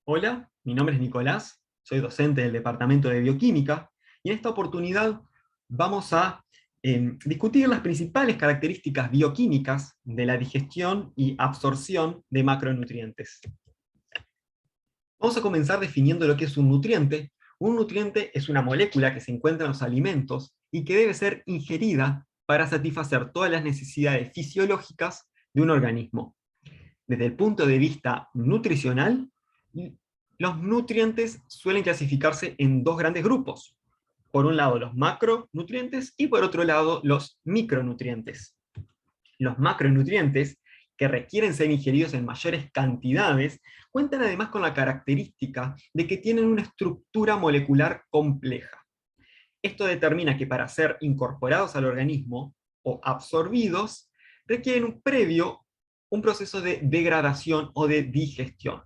Hola, mi nombre es Nicolás, soy docente del Departamento de Bioquímica y en esta oportunidad vamos a discutir las principales características bioquímicas de la digestión y absorción de macronutrientes. Vamos a comenzar definiendo lo que es un nutriente. Un nutriente es una molécula que se encuentra en los alimentos y que debe ser ingerida para satisfacer todas las necesidades fisiológicas de un organismo. Desde el punto de vista nutricional, los nutrientes suelen clasificarse en dos grandes grupos. Por un lado, los macronutrientes y por otro lado, los micronutrientes. Los macronutrientes, que requieren ser ingeridos en mayores cantidades, cuentan además con la característica de que tienen una estructura molecular compleja. Esto determina que para ser incorporados al organismo o absorbidos, requieren un proceso de degradación o de digestión.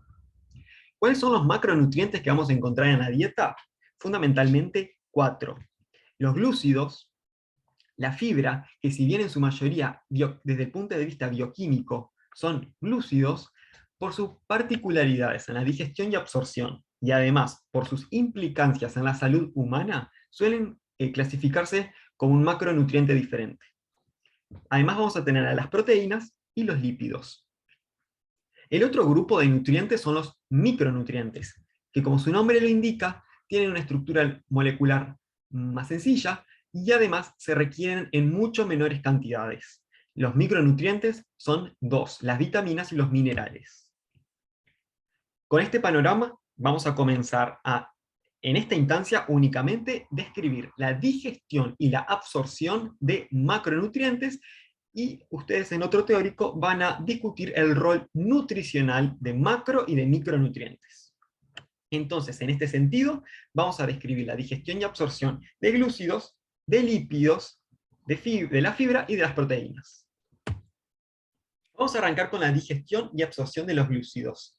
¿Cuáles son los macronutrientes que vamos a encontrar en la dieta? Fundamentalmente 4. Los glúcidos, la fibra, que si bien en su mayoría, desde el punto de vista bioquímico, son glúcidos, por sus particularidades en la digestión y absorción, y además por sus implicancias en la salud humana, suelen clasificarse como un macronutriente diferente. Además vamos a tener a las proteínas y los lípidos. El otro grupo de nutrientes son los micronutrientes, que como su nombre lo indica, tienen una estructura molecular más sencilla y además se requieren en mucho menores cantidades. Los micronutrientes son dos, las vitaminas y los minerales. Con este panorama vamos a comenzar en esta instancia, únicamente describir la digestión y la absorción de macronutrientes, y ustedes en otro teórico van a discutir el rol nutricional de macro y de micronutrientes. Entonces, en este sentido, vamos a describir la digestión y absorción de glúcidos, de lípidos, de la fibra y de las proteínas. Vamos a arrancar con la digestión y absorción de los glúcidos.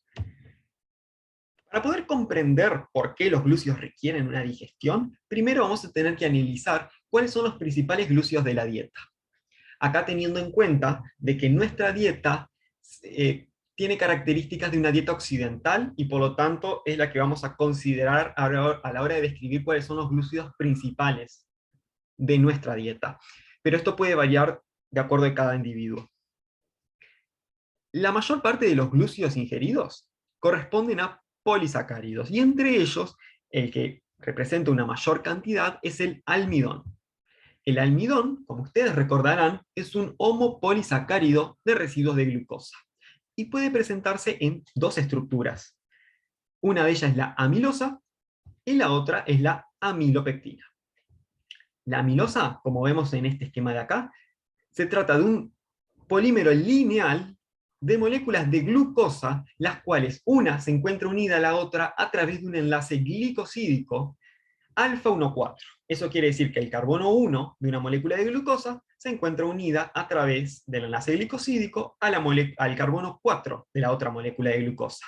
Para poder comprender por qué los glúcidos requieren una digestión, primero vamos a tener que analizar cuáles son los principales glúcidos de la dieta. Acá teniendo en cuenta de que nuestra dieta tiene características de una dieta occidental y por lo tanto es la que vamos a considerar a la hora de describir cuáles son los glúcidos principales de nuestra dieta. Pero esto puede variar de acuerdo a cada individuo. La mayor parte de los glúcidos ingeridos corresponden a polisacáridos, y entre ellos, el que representa una mayor cantidad es el almidón. El almidón, como ustedes recordarán, es un homopolisacárido de residuos de glucosa, y puede presentarse en dos estructuras. Una de ellas es la amilosa, y la otra es la amilopectina. La amilosa, como vemos en este esquema de acá, se trata de un polímero lineal de moléculas de glucosa, las cuales una se encuentra unida a la otra a través de un enlace glicosídico alfa 1,4. Eso quiere decir que el carbono 1 de una molécula de glucosa se encuentra unida a través del enlace glicosídico al carbono 4 de la otra molécula de glucosa.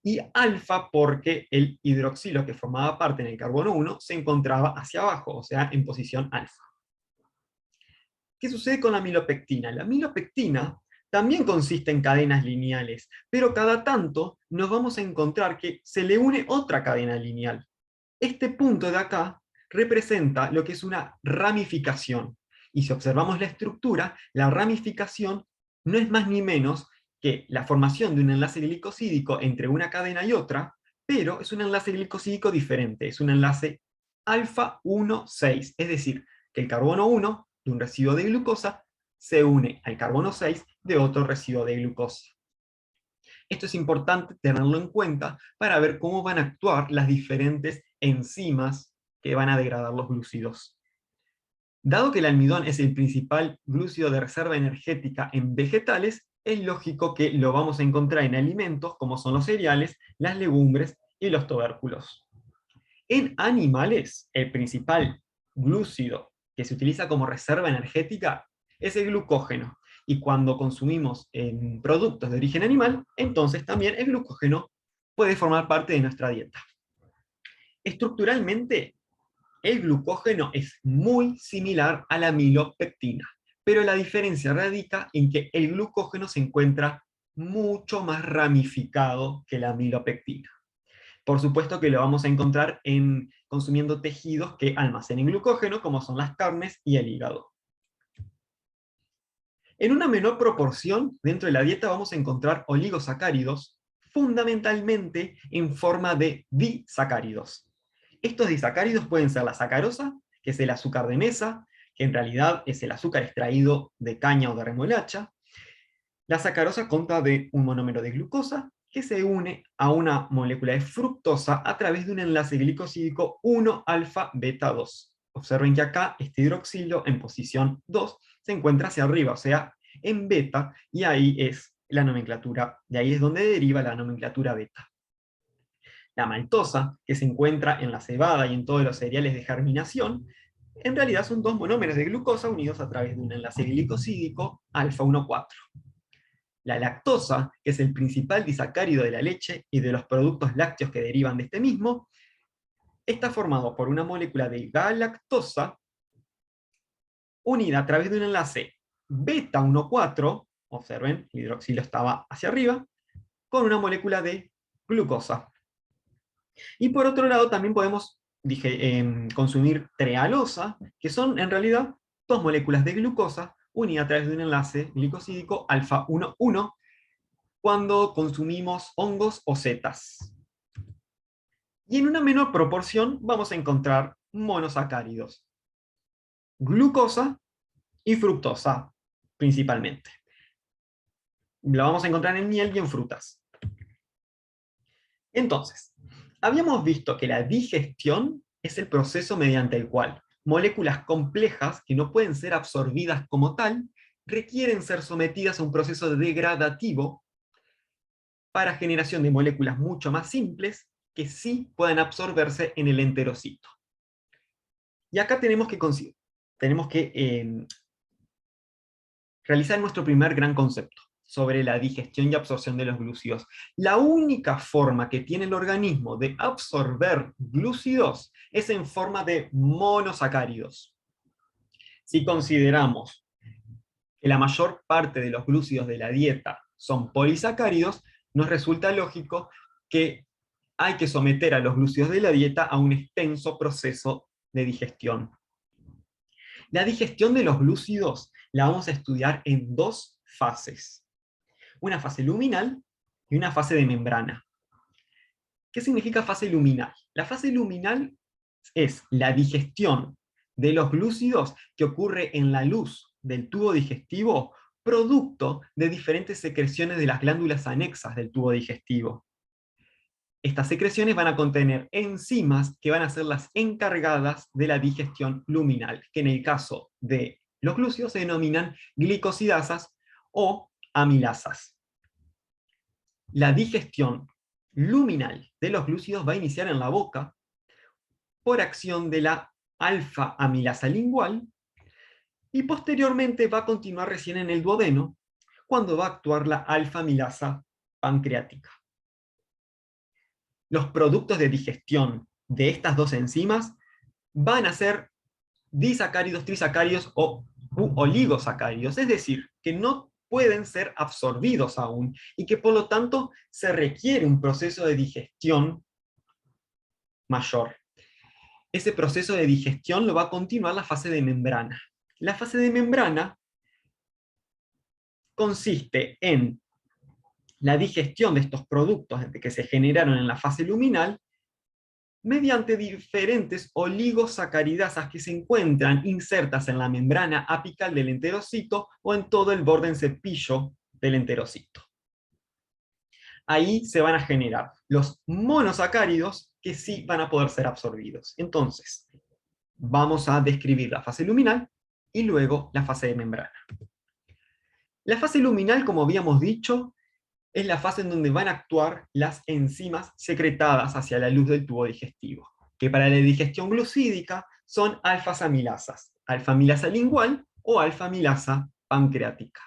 Y alfa porque el hidroxilo que formaba parte en el carbono 1 se encontraba hacia abajo, o sea, en posición alfa. ¿Qué sucede con la amilopectina? La amilopectina también consiste en cadenas lineales, pero cada tanto nos vamos a encontrar que se le une otra cadena lineal. Este punto de acá representa lo que es una ramificación. Y si observamos la estructura, la ramificación no es más ni menos que la formación de un enlace glicosídico entre una cadena y otra, pero es un enlace glicosídico diferente, es un enlace alfa 1,6, es decir, que el carbono 1 de un residuo de glucosa se une al carbono 6 de otro residuo de glucosa. Esto es importante tenerlo en cuenta para ver cómo van a actuar las diferentes enzimas que van a degradar los glúcidos. Dado que el almidón es el principal glúcido de reserva energética en vegetales, es lógico que lo vamos a encontrar en alimentos como son los cereales, las legumbres y los tubérculos. En animales, el principal glúcido que se utiliza como reserva energética es el glucógeno. Y cuando consumimos productos de origen animal, entonces también el glucógeno puede formar parte de nuestra dieta. Estructuralmente, el glucógeno es muy similar a la amilopectina, pero la diferencia radica en que el glucógeno se encuentra mucho más ramificado que la amilopectina. Por supuesto que lo vamos a encontrar consumiendo tejidos que almacenen glucógeno, como son las carnes y el hígado. En una menor proporción, dentro de la dieta vamos a encontrar oligosacáridos, fundamentalmente en forma de disacáridos. Estos disacáridos pueden ser la sacarosa, que es el azúcar de mesa, que en realidad es el azúcar extraído de caña o de remolacha. La sacarosa consta de un monómero de glucosa que se une a una molécula de fructosa a través de un enlace glicosídico 1-alfa-beta-2. Observen que acá este hidroxilo en posición 2 se encuentra hacia arriba, o sea, en beta, y ahí es la nomenclatura, de ahí es donde deriva la nomenclatura beta. La maltosa, que se encuentra en la cebada y en todos los cereales de germinación, en realidad son dos monómeros de glucosa unidos a través de un enlace glicosídico alfa 1,4. La lactosa, que es el principal disacárido de la leche y de los productos lácteos que derivan de este mismo, está formado por una molécula de galactosa unida a través de un enlace beta 1,4, observen, el hidroxilo estaba hacia arriba, con una molécula de glucosa. Y por otro lado también podemos consumir trealosa, que son en realidad dos moléculas de glucosa unidas a través de un enlace glicosídico alfa 1,1, cuando consumimos hongos o setas. Y en una menor proporción vamos a encontrar monosacáridos, glucosa y fructosa, principalmente. La vamos a encontrar en miel y en frutas. Entonces, habíamos visto que la digestión es el proceso mediante el cual moléculas complejas que no pueden ser absorbidas como tal, requieren ser sometidas a un proceso degradativo para generación de moléculas mucho más simples que sí puedan absorberse en el enterocito. Y acá tenemos que realizar nuestro primer gran concepto sobre la digestión y absorción de los glúcidos. La única forma que tiene el organismo de absorber glúcidos es en forma de monosacáridos. Si consideramos que la mayor parte de los glúcidos de la dieta son polisacáridos, nos resulta lógico que hay que someter a los glúcidos de la dieta a un extenso proceso de digestión. La digestión de los glúcidos la vamos a estudiar en dos fases. Una fase luminal y una fase de membrana. ¿Qué significa fase luminal? La fase luminal es la digestión de los glúcidos que ocurre en la luz del tubo digestivo, producto de diferentes secreciones de las glándulas anexas del tubo digestivo. Estas secreciones van a contener enzimas que van a ser las encargadas de la digestión luminal, que en el caso de los glúcidos se denominan glicosidasas o amilasas. La digestión luminal de los glúcidos va a iniciar en la boca por acción de la alfa-amilasa lingual y posteriormente va a continuar recién en el duodeno, cuando va a actuar la alfa-amilasa pancreática. Los productos de digestión de estas dos enzimas van a ser disacáridos, trisacáridos o oligosacáridos, es decir, que no pueden ser absorbidos aún y que por lo tanto se requiere un proceso de digestión mayor. Ese proceso de digestión lo va a continuar la fase de membrana. La fase de membrana consiste en la digestión de estos productos que se generaron en la fase luminal mediante diferentes oligosacaridasas que se encuentran insertas en la membrana apical del enterocito o en todo el borde en cepillo del enterocito. Ahí se van a generar los monosacáridos que sí van a poder ser absorbidos. Entonces, vamos a describir la fase luminal y luego la fase de membrana. La fase luminal, como habíamos dicho, es la fase en donde van a actuar las enzimas secretadas hacia la luz del tubo digestivo, que para la digestión glucídica son alfa-amilasas, alfa-amilasa lingual o alfa-amilasa pancreática.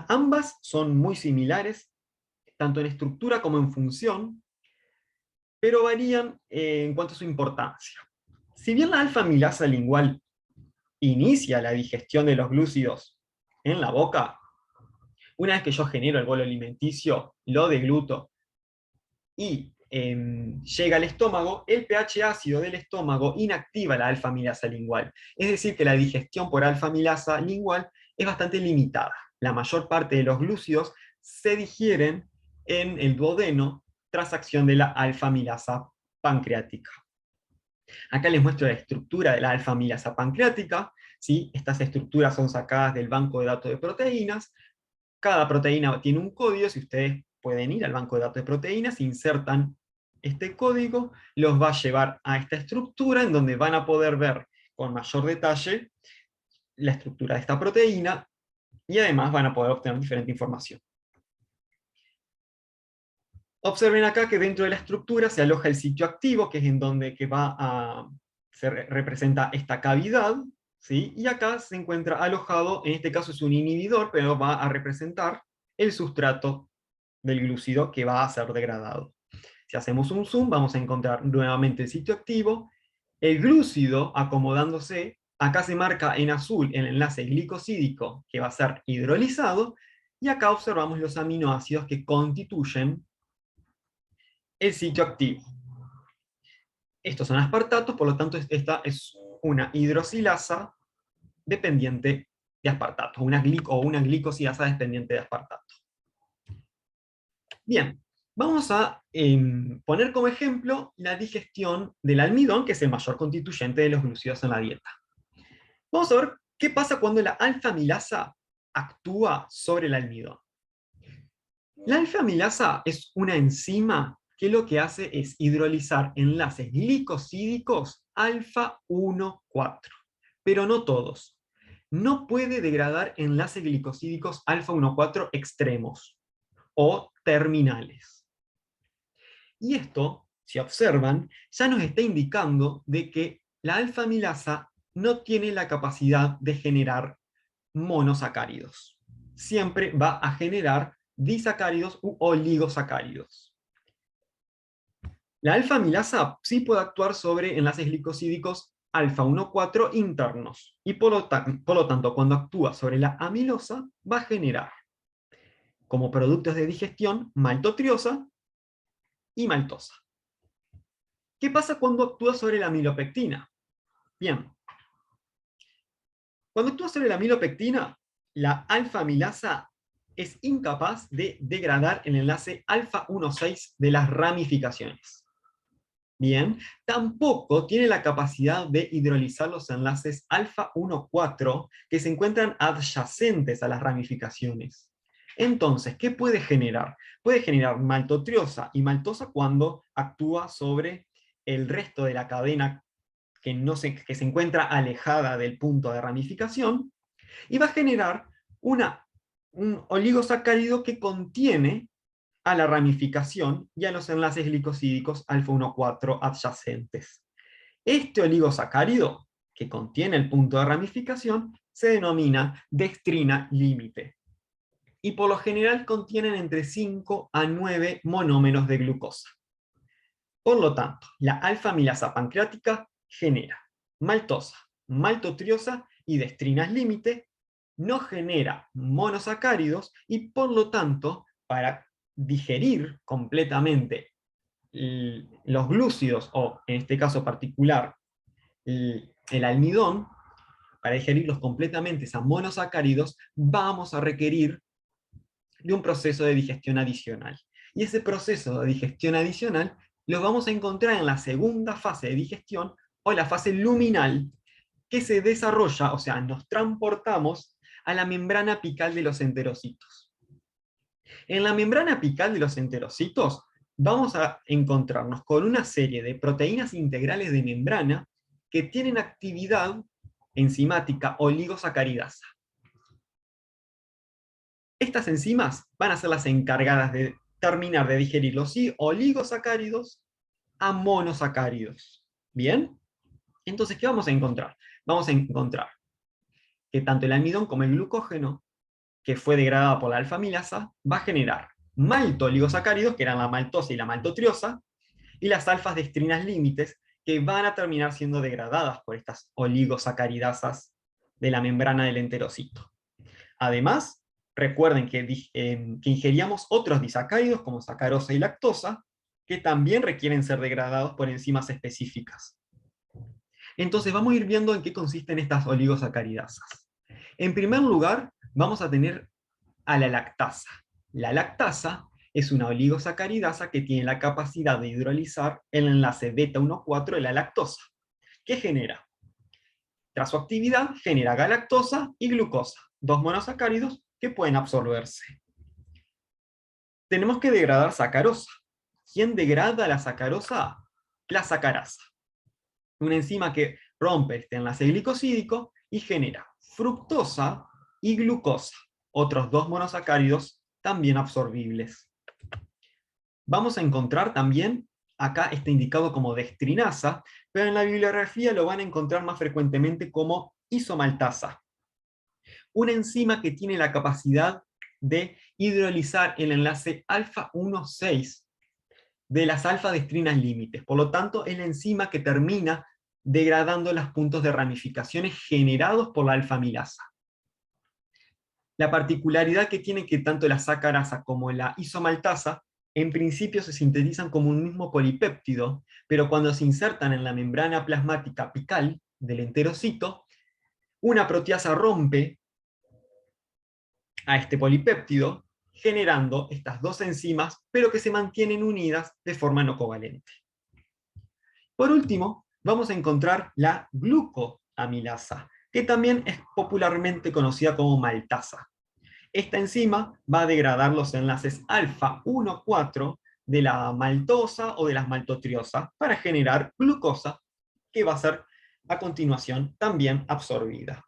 Ambas son muy similares, tanto en estructura como en función, pero varían en cuanto a su importancia. Si bien la alfa-amilasa lingual inicia la digestión de los glúcidos en la boca, una vez que yo genero el bolo alimenticio, lo degluto y llega al estómago, el pH ácido del estómago inactiva la alfa-amilasa lingual. Es decir, que la digestión por alfa-amilasa lingual es bastante limitada. La mayor parte de los glúcidos se digieren en el duodeno tras acción de la alfa-amilasa pancreática. Acá les muestro la estructura de la alfa-amilasa pancreática. ¿Sí? Estas estructuras son sacadas del banco de datos de proteínas. Cada proteína tiene un código. Si ustedes pueden ir al banco de datos de proteínas, insertan este código, los va a llevar a esta estructura en donde van a poder ver con mayor detalle la estructura de esta proteína y además van a poder obtener diferente información. Observen acá que dentro de la estructura se aloja el sitio activo, que es en donde se representa esta cavidad, ¿sí? Y acá se encuentra alojado, en este caso es un inhibidor, pero va a representar el sustrato del glúcido que va a ser degradado. Si hacemos un zoom, vamos a encontrar nuevamente el sitio activo, el glúcido acomodándose, acá se marca en azul el enlace glicosídico que va a ser hidrolizado, y acá observamos los aminoácidos que constituyen el sitio activo. Estos son aspartatos, por lo tanto esta es una hidroxilasa dependiente de aspartato, una glicosilasa dependiente de aspartato. Bien, vamos a poner como ejemplo la digestión del almidón, que es el mayor constituyente de los glúcidos en la dieta. Vamos a ver qué pasa cuando la alfa-amilasa actúa sobre el almidón. La alfa-amilasa es una enzima que lo que hace es hidrolizar enlaces glicosídicos alfa 1,4, pero no todos. No puede degradar enlaces glicosídicos alfa 1,4 extremos o terminales. Y esto, si observan, ya nos está indicando de que la alfa-amilasa no tiene la capacidad de generar monosacáridos. Siempre va a generar disacáridos u oligosacáridos. La alfa-amilasa sí puede actuar sobre enlaces glicosídicos alfa 1,4 internos, y por lo tanto, cuando actúa sobre la amilosa, va a generar, como productos de digestión, maltotriosa y maltosa. ¿Qué pasa cuando actúa sobre la amilopectina? Bien. Cuando actúa sobre la amilopectina, la alfa-amilasa es incapaz de degradar el enlace alfa 1,6 de las ramificaciones. Bien, tampoco tiene la capacidad de hidrolizar los enlaces alfa 1,4 que se encuentran adyacentes a las ramificaciones. Entonces, ¿qué puede generar? Puede generar maltotriosa y maltosa cuando actúa sobre el resto de la cadena que se encuentra alejada del punto de ramificación, y va a generar un oligosacárido que contiene a la ramificación y a los enlaces glicosídicos alfa 1,4 adyacentes. Este oligosacárido, que contiene el punto de ramificación, se denomina dextrina límite, y por lo general contienen entre 5 a 9 monómeros de glucosa. Por lo tanto, la alfa-amilasa pancreática genera maltosa, maltotriosa y dextrinas límite, no genera monosacáridos, y por lo tanto, para digerir completamente los glúcidos, o en este caso particular, el almidón, para digerirlos completamente a monosacáridos, vamos a requerir de un proceso de digestión adicional. Y ese proceso de digestión adicional lo vamos a encontrar en la segunda fase de digestión, o la fase luminal, que se desarrolla, o sea, nos transportamos a la membrana apical de los enterocitos. En la membrana apical de los enterocitos vamos a encontrarnos con una serie de proteínas integrales de membrana que tienen actividad enzimática oligosacaridasa. Estas enzimas van a ser las encargadas de terminar de digerir los oligosacáridos a monosacáridos. ¿Bien? Entonces, ¿qué vamos a encontrar? Vamos a encontrar que tanto el almidón como el glucógeno, que fue degradado por la alfa-amilasa, va a generar maltoligosacáridos, que eran la maltosa y la maltotriosa, y las alfas-dextrinas límites, que van a terminar siendo degradadas por estas oligosacaridasas de la membrana del enterocito. Además, recuerden que ingeríamos otros disacáridos como sacarosa y lactosa, que también requieren ser degradados por enzimas específicas. Entonces vamos a ir viendo en qué consisten estas oligosacaridasas. En primer lugar, vamos a tener a la lactasa. La lactasa es una oligosacaridasa que tiene la capacidad de hidrolizar el enlace beta-1,4 de la lactosa. ¿Qué genera? Tras su actividad, genera galactosa y glucosa, dos monosacáridos que pueden absorberse. Tenemos que degradar sacarosa. ¿Quién degrada la sacarosa? La sacarasa, una enzima que rompe este enlace glicosídico y genera fructosa y glucosa, otros dos monosacáridos también absorbibles. Vamos a encontrar también, acá está indicado como dextrinasa, pero en la bibliografía lo van a encontrar más frecuentemente como isomaltasa, una enzima que tiene la capacidad de hidrolizar el enlace alfa-1,6 de las alfa-dextrinas límites. Por lo tanto, es la enzima que termina degradando los puntos de ramificaciones generados por la alfa-amilasa. La particularidad que tiene que tanto la sacarasa como la isomaltasa en principio se sintetizan como un mismo polipéptido, pero cuando se insertan en la membrana plasmática apical del enterocito, una proteasa rompe a este polipéptido, generando estas dos enzimas, pero que se mantienen unidas de forma no covalente. Por último, vamos a encontrar la glucoamilasa, que también es popularmente conocida como maltasa. Esta enzima va a degradar los enlaces alfa-1,4 de la maltosa o de las maltotriosas para generar glucosa, que va a ser a continuación también absorbida.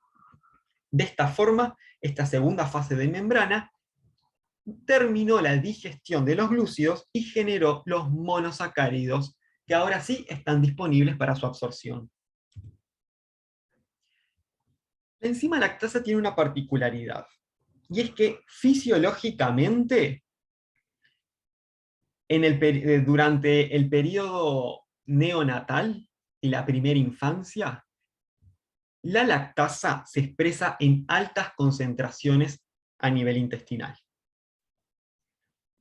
De esta forma, esta segunda fase de membrana terminó la digestión de los glúcidos y generó los monosacáridos, que ahora sí están disponibles para su absorción. La enzima lactasa tiene una particularidad, y es que fisiológicamente, durante el periodo neonatal y la primera infancia, la lactasa se expresa en altas concentraciones a nivel intestinal.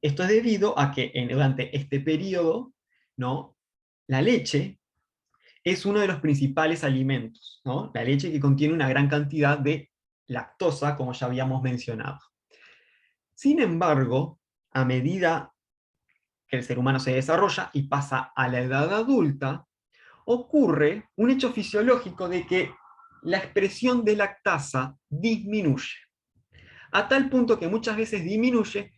Esto es debido a que durante este periodo, ¿no?, la leche es uno de los principales alimentos, ¿no? La leche que contiene una gran cantidad de lactosa, como ya habíamos mencionado. Sin embargo, a medida que el ser humano se desarrolla y pasa a la edad adulta, ocurre un hecho fisiológico de que la expresión de lactasa disminuye. A tal punto que muchas veces disminuye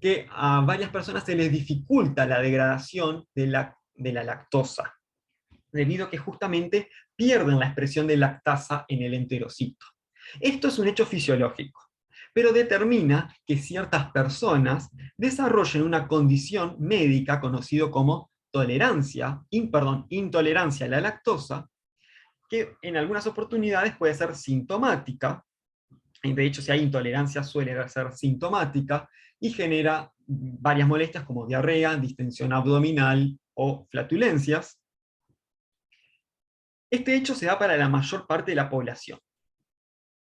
que a varias personas se les dificulta la degradación de la lactosa, debido a que justamente pierden la expresión de lactasa en el enterocito. Esto es un hecho fisiológico, pero determina que ciertas personas desarrollen una condición médica conocida como intolerancia a la lactosa, que en algunas oportunidades puede ser sintomática. De hecho, si hay intolerancia suele ser sintomática y genera varias molestias como diarrea, distensión abdominal o flatulencias. Este hecho se da para la mayor parte de la población.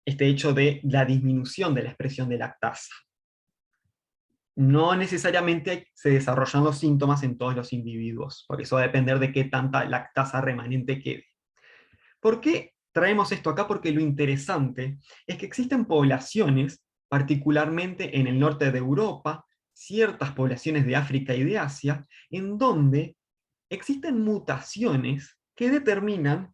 Este hecho de la disminución de la expresión de lactasa. No necesariamente se desarrollan los síntomas en todos los individuos, porque eso va a depender de qué tanta lactasa remanente quede. ¿Por qué traemos esto acá? Porque lo interesante es que existen poblaciones, particularmente en el norte de Europa, ciertas poblaciones de África y de Asia, en donde existen mutaciones que determinan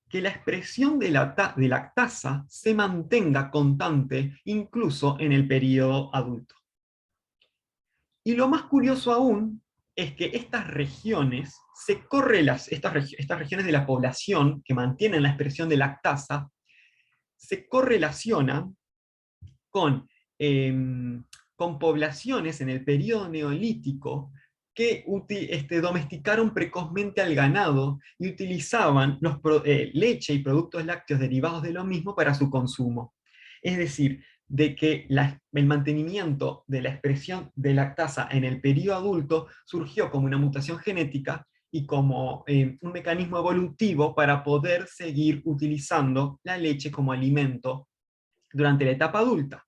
que la expresión de lactasa se mantenga constante incluso en el periodo adulto. Y lo más curioso aún es que estas regiones estas regiones de la población que mantienen la expresión de lactasa se correlacionan con, con poblaciones en el periodo neolítico que domesticaron precozmente al ganado y utilizaban leche y productos lácteos derivados de lo mismo para su consumo. Es decir, de que el mantenimiento de la expresión de lactasa en el periodo adulto surgió como una mutación genética y como un mecanismo evolutivo para poder seguir utilizando la leche como alimento durante la etapa adulta,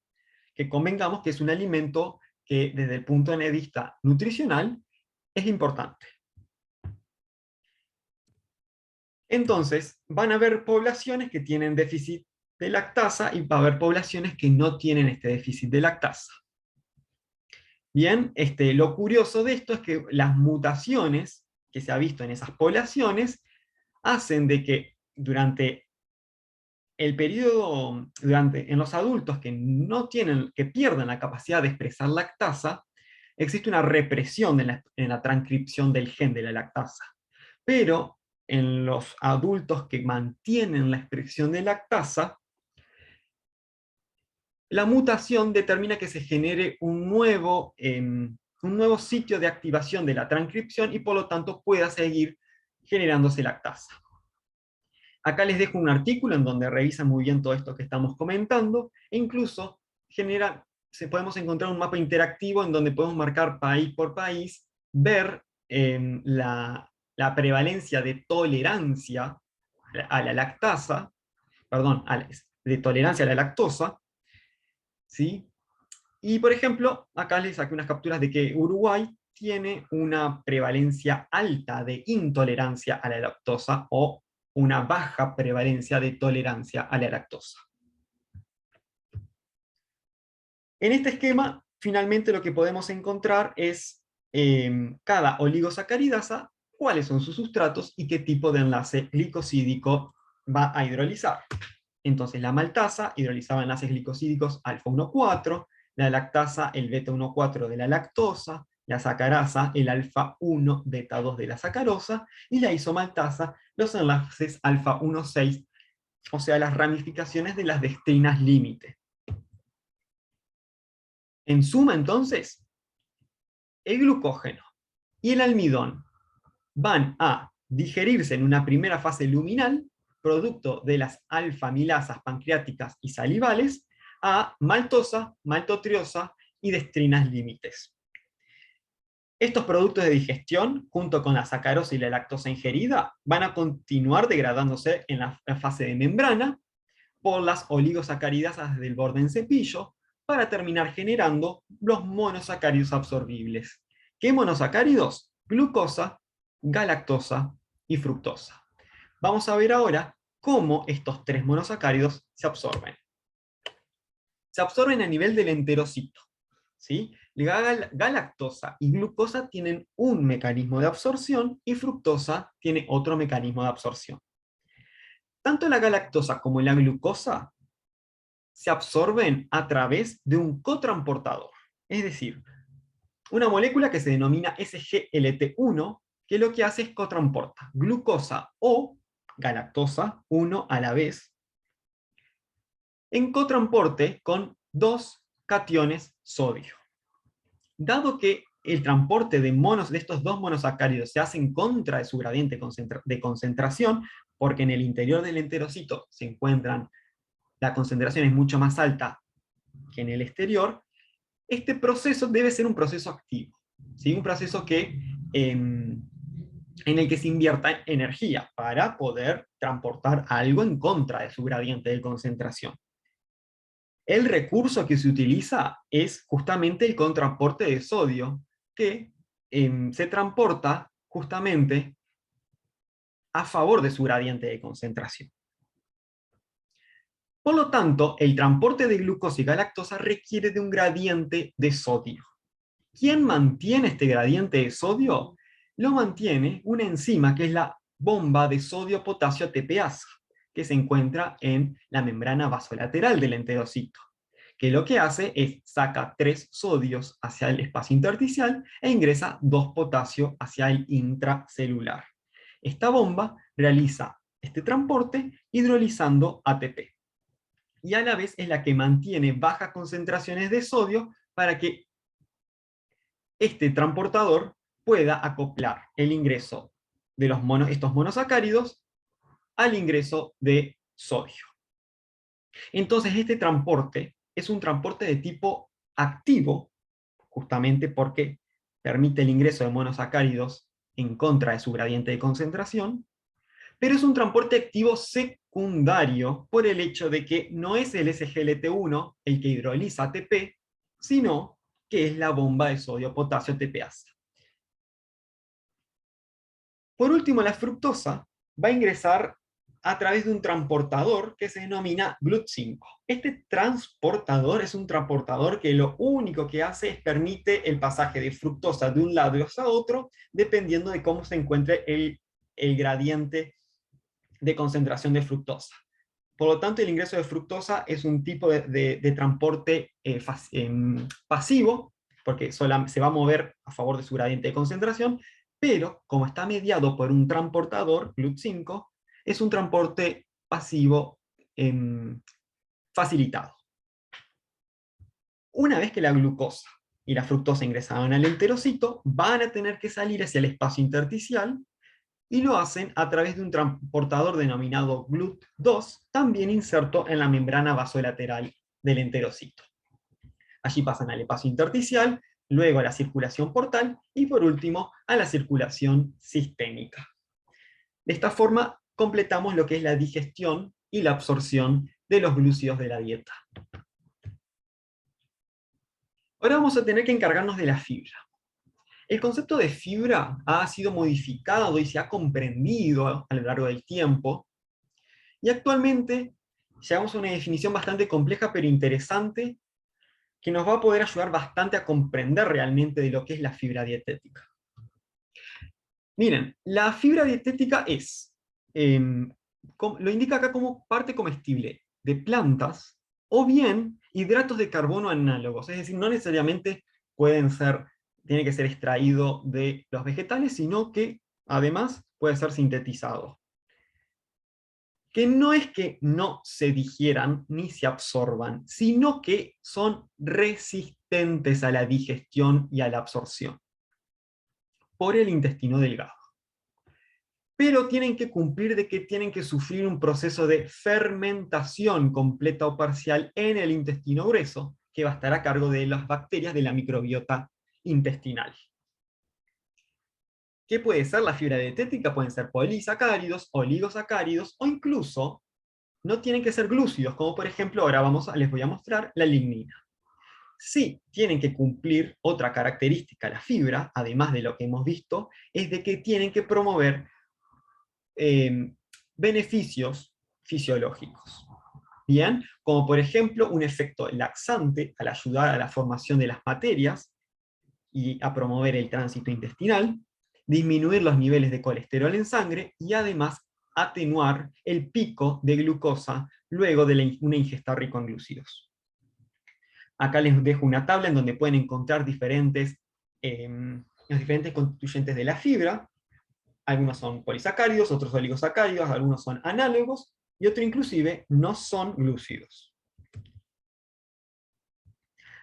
que convengamos que es un alimento que desde el punto de vista nutricional es importante. Entonces, van a haber poblaciones que tienen déficit de lactasa y va a haber poblaciones que no tienen este déficit de lactasa. Bien, lo curioso de esto es que las mutaciones que se ha visto en esas poblaciones hacen de que durante el periodo, en los adultos que no tienen, que pierden la capacidad de expresar lactasa, existe una represión en la transcripción del gen de la lactasa. Pero en los adultos que mantienen la expresión de lactasa, la mutación determina que se genere un nuevo sitio de activación de la transcripción y por lo tanto pueda seguir generándose lactasa. Acá les dejo un artículo en donde revisan muy bien todo esto que estamos comentando, e incluso podemos encontrar un mapa interactivo en donde podemos marcar país por país, ver la prevalencia de tolerancia a la lactasa, perdón, de tolerancia a la lactosa, ¿sí? Y por ejemplo, acá les saqué unas capturas de que Uruguay tiene una prevalencia alta de intolerancia a la lactosa o una baja prevalencia de tolerancia a la lactosa. En este esquema, finalmente lo que podemos encontrar es cada oligosacaridasa, cuáles son sus sustratos y qué tipo de enlace glicosídico va a hidrolizar. Entonces la maltasa hidrolizaba enlaces glicosídicos alfa 1,4, la lactasa el beta 1,4 de la lactosa, la sacarasa el alfa 1 beta 2 de la sacarosa, y la isomaltasa los enlaces alfa 1,6, o sea, las ramificaciones de las dextrinas límite. En suma, entonces, el glucógeno y el almidón van a digerirse en una primera fase luminal, producto de las alfa-amilasas pancreáticas y salivales, a maltosa, maltotriosa y dextrinas límites. Estos productos de digestión, junto con la sacarosa y la lactosa ingerida, van a continuar degradándose en la fase de membrana por las oligosacaridasas del borde en cepillo, para terminar generando los monosacáridos absorbibles. ¿Qué monosacáridos? Glucosa, galactosa y fructosa. Vamos a ver ahora cómo estos tres monosacáridos se absorben. Se absorben a nivel del enterocito, ¿sí? Galactosa y glucosa tienen un mecanismo de absorción y fructosa tiene otro mecanismo de absorción. Tanto la galactosa como la glucosa se absorben a través de un cotransportador, es decir, una molécula que se denomina SGLT1, que lo que hace es cotransporta glucosa o galactosa, uno a la vez, en cotransporte con dos cationes sodio. Dado que el transporte de estos dos monosacáridos se hace en contra de su gradiente de concentración, porque en el interior del enterocito se encuentran, la concentración es mucho más alta que en el exterior, este proceso debe ser un proceso activo, ¿sí? Un proceso en el que se invierta energía para poder transportar algo en contra de su gradiente de concentración. El recurso que se utiliza es justamente el contraporte de sodio, que se transporta justamente a favor de su gradiente de concentración. Por lo tanto, el transporte de glucosa y galactosa requiere de un gradiente de sodio. ¿Quién mantiene este gradiente de sodio? Lo mantiene una enzima que es la bomba de sodio-potasio ATPasa, que se encuentra en la membrana vasolateral del enterocito, que lo que hace es saca 3 sodios hacia el espacio intersticial e ingresa 2 potasio hacia el intracelular. Esta bomba realiza este transporte hidrolizando ATP. Y a la vez es la que mantiene bajas concentraciones de sodio para que este transportador pueda acoplar el ingreso de estos monosacáridos al ingreso de sodio. Entonces este transporte es un transporte de tipo activo, justamente porque permite el ingreso de monosacáridos en contra de su gradiente de concentración, pero es un transporte activo secundario por el hecho de que no es el SGLT1 el que hidroliza ATP, sino que es la bomba de sodio-potasio ATPasa. Por último, la fructosa va a ingresar a través de un transportador que se denomina GLUT5. Este transportador es un transportador que lo único que hace es permite el pasaje de fructosa de un lado a otro, dependiendo de cómo se encuentre el gradiente de concentración de fructosa. Por lo tanto, el ingreso de fructosa es un tipo de transporte pasivo, porque se va a mover a favor de su gradiente de concentración, pero como está mediado por un transportador, GLUT5, es un transporte pasivo facilitado. Una vez que la glucosa y la fructosa ingresaron al enterocito, van a tener que salir hacia el espacio intersticial, y lo hacen a través de un transportador denominado GLUT2, también inserto en la membrana vasolateral del enterocito. Allí pasan al espacio intersticial, luego a la circulación portal, y por último a la circulación sistémica. De esta forma completamos lo que es la digestión y la absorción de los glúcidos de la dieta. Ahora vamos a tener que encargarnos de la fibra. El concepto de fibra ha sido modificado y se ha comprendido a lo largo del tiempo, y actualmente llegamos a una definición bastante compleja pero interesante, que nos va a poder ayudar bastante a comprender realmente de lo que es la fibra dietética. Miren, la fibra dietética es, lo indica acá como parte comestible de plantas, o bien hidratos de carbono análogos, es decir, no necesariamente tiene que ser extraído de los vegetales, sino que además puede ser sintetizado. Que no es que no se digieran ni se absorban, sino que son resistentes a la digestión y a la absorción por el intestino delgado. Pero tienen que cumplir de que tienen que sufrir un proceso de fermentación completa o parcial en el intestino grueso, que va a estar a cargo de las bacterias de la microbiota intestinal. ¿Qué puede ser la fibra dietética? Pueden ser polisacáridos, oligosacáridos, o incluso no tienen que ser glúcidos, como por ejemplo ahora les voy a mostrar la lignina. Sí, tienen que cumplir otra característica la fibra, además de lo que hemos visto, es de que tienen que promover beneficios fisiológicos. Bien, como por ejemplo un efecto laxante al ayudar a la formación de las materias y a promover el tránsito intestinal, disminuir los niveles de colesterol en sangre y además atenuar el pico de glucosa luego de una ingesta rica en glúcidos. Acá les dejo una tabla en donde pueden encontrar los diferentes constituyentes de la fibra. Algunos son polisacáridos, otros oligosacáridos, algunos son análogos, y otros inclusive no son glúcidos.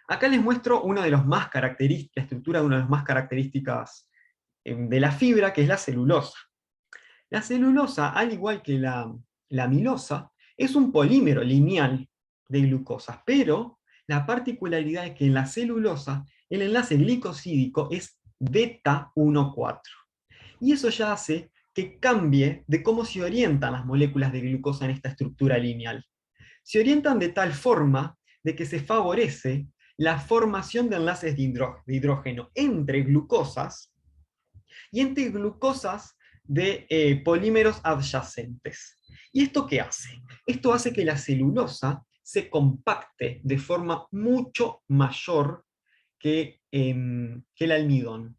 Acá les muestro la estructura de una de las más características de la fibra, que es la celulosa. La celulosa, al igual que la amilosa, es un polímero lineal de glucosas, pero la particularidad es que en la celulosa el enlace glicosídico es beta 1,4. Y eso ya hace que cambie de cómo se orientan las moléculas de glucosa en esta estructura lineal. Se orientan de tal forma de que se favorece la formación de enlaces de hidrógeno entre glucosas y entre glucosas de polímeros adyacentes. ¿Y esto qué hace? Esto hace que la celulosa se compacte de forma mucho mayor que el almidón.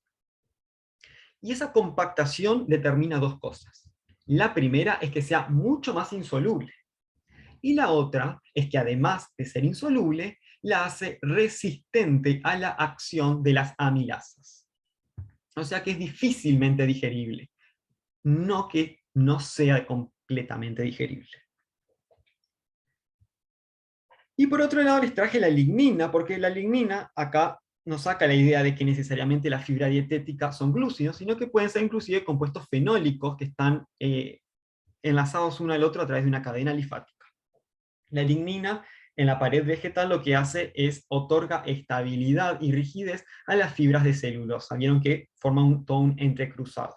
Y esa compactación determina dos cosas. La primera es que sea mucho más insoluble. Y la otra es que además de ser insoluble, la hace resistente a la acción de las amilasas. O sea que es difícilmente digerible. No que no sea completamente digerible. Y por otro lado les traje la lignina, porque la lignina acá no saca la idea de que necesariamente la fibra dietética son glúcidos, sino que pueden ser inclusive compuestos fenólicos que están enlazados uno al otro a través de una cadena linfática. La lignina en la pared vegetal lo que hace es otorga estabilidad y rigidez a las fibras de celulosa. Vieron que forman todo un entrecruzado.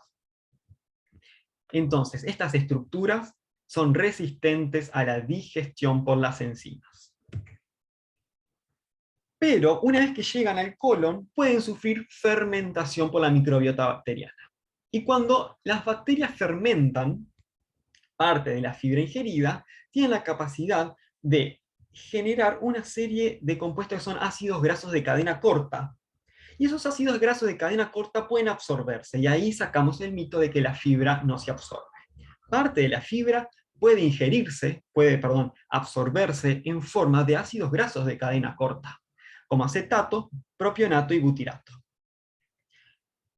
Entonces, estas estructuras son resistentes a la digestión por las enzimas. Pero una vez que llegan al colon, pueden sufrir fermentación por la microbiota bacteriana. Y cuando las bacterias fermentan, parte de la fibra ingerida, tienen la capacidad de generar una serie de compuestos que son ácidos grasos de cadena corta. Y esos ácidos grasos de cadena corta pueden absorberse, y ahí sacamos el mito de que la fibra no se absorbe. Parte de la fibra puede absorberse en forma de ácidos grasos de cadena corta, como acetato, propionato y butirato.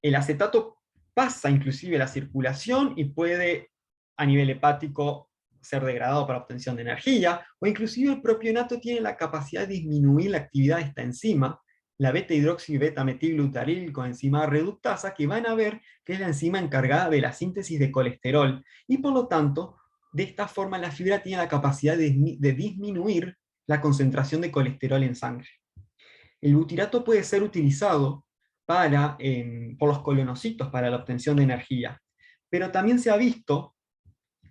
El acetato pasa inclusive a la circulación y puede a nivel hepático ser degradado para obtención de energía, o inclusive el propionato tiene la capacidad de disminuir la actividad de esta enzima, la beta-hidroxi beta-metilglutaril coenzima reductasa, que van a ver que es la enzima encargada de la síntesis de colesterol, y por lo tanto, de esta forma la fibra tiene la capacidad de disminuir la concentración de colesterol en sangre. El butirato puede ser utilizado por los colonocitos para la obtención de energía, pero también se ha visto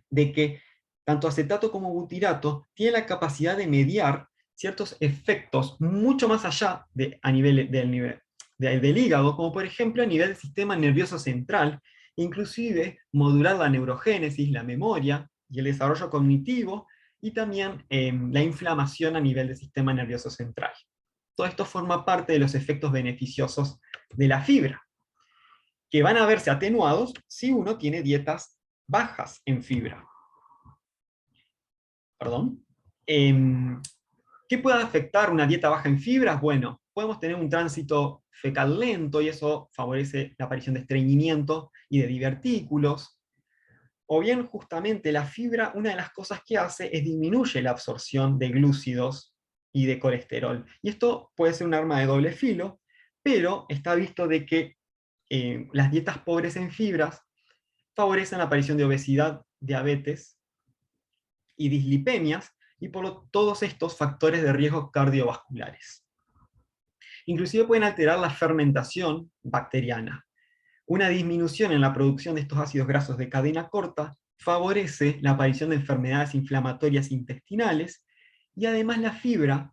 de que tanto acetato como butirato tienen la capacidad de mediar ciertos efectos mucho más allá del hígado, como por ejemplo a nivel del sistema nervioso central, inclusive modular la neurogénesis, la memoria y el desarrollo cognitivo, y también la inflamación a nivel del sistema nervioso central. Todo esto forma parte de los efectos beneficiosos de la fibra, que van a verse atenuados si uno tiene dietas bajas en fibra. Perdón. ¿Qué puede afectar una dieta baja en fibras? Bueno, podemos tener un tránsito fecal lento y eso favorece la aparición de estreñimiento y de divertículos. O bien, justamente, la fibra, una de las cosas que hace es disminuye la absorción de glúcidos y de colesterol. Y esto puede ser un arma de doble filo, pero está visto de que las dietas pobres en fibras favorecen la aparición de obesidad, diabetes y dislipemias, y por todos estos factores de riesgo cardiovasculares. Inclusive pueden alterar la fermentación bacteriana. Una disminución en la producción de estos ácidos grasos de cadena corta favorece la aparición de enfermedades inflamatorias intestinales, y además la fibra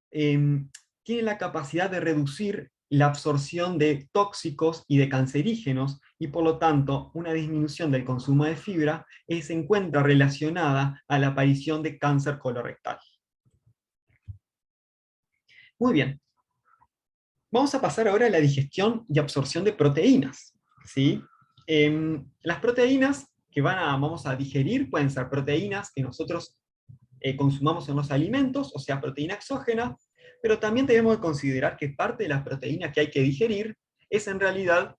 tiene la capacidad de reducir la absorción de tóxicos y de cancerígenos, y por lo tanto una disminución del consumo de fibra se encuentra relacionada a la aparición de cáncer colorectal. Muy bien, vamos a pasar ahora a la digestión y absorción de proteínas, ¿sí? Las proteínas que vamos a digerir pueden ser proteínas que nosotros consumamos en los alimentos, o sea, proteína exógena, pero también tenemos que considerar que parte de la proteína que hay que digerir es en realidad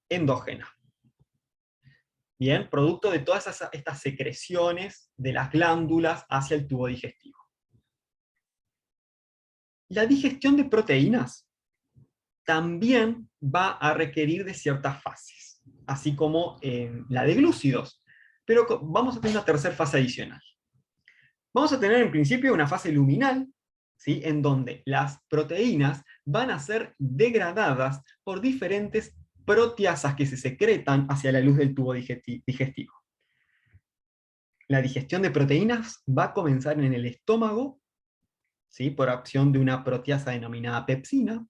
endógena. Bien, producto de todas estas secreciones de las glándulas hacia el tubo digestivo. La digestión de proteínas también va a requerir de ciertas fases, así como la de glúcidos, pero vamos a tener una tercera fase adicional. Vamos a tener en principio una fase luminal, ¿sí?, en donde las proteínas van a ser degradadas por diferentes proteasas que se secretan hacia la luz del tubo digestivo. La digestión de proteínas va a comenzar en el estómago, ¿sí?, por acción de una proteasa denominada pepsina,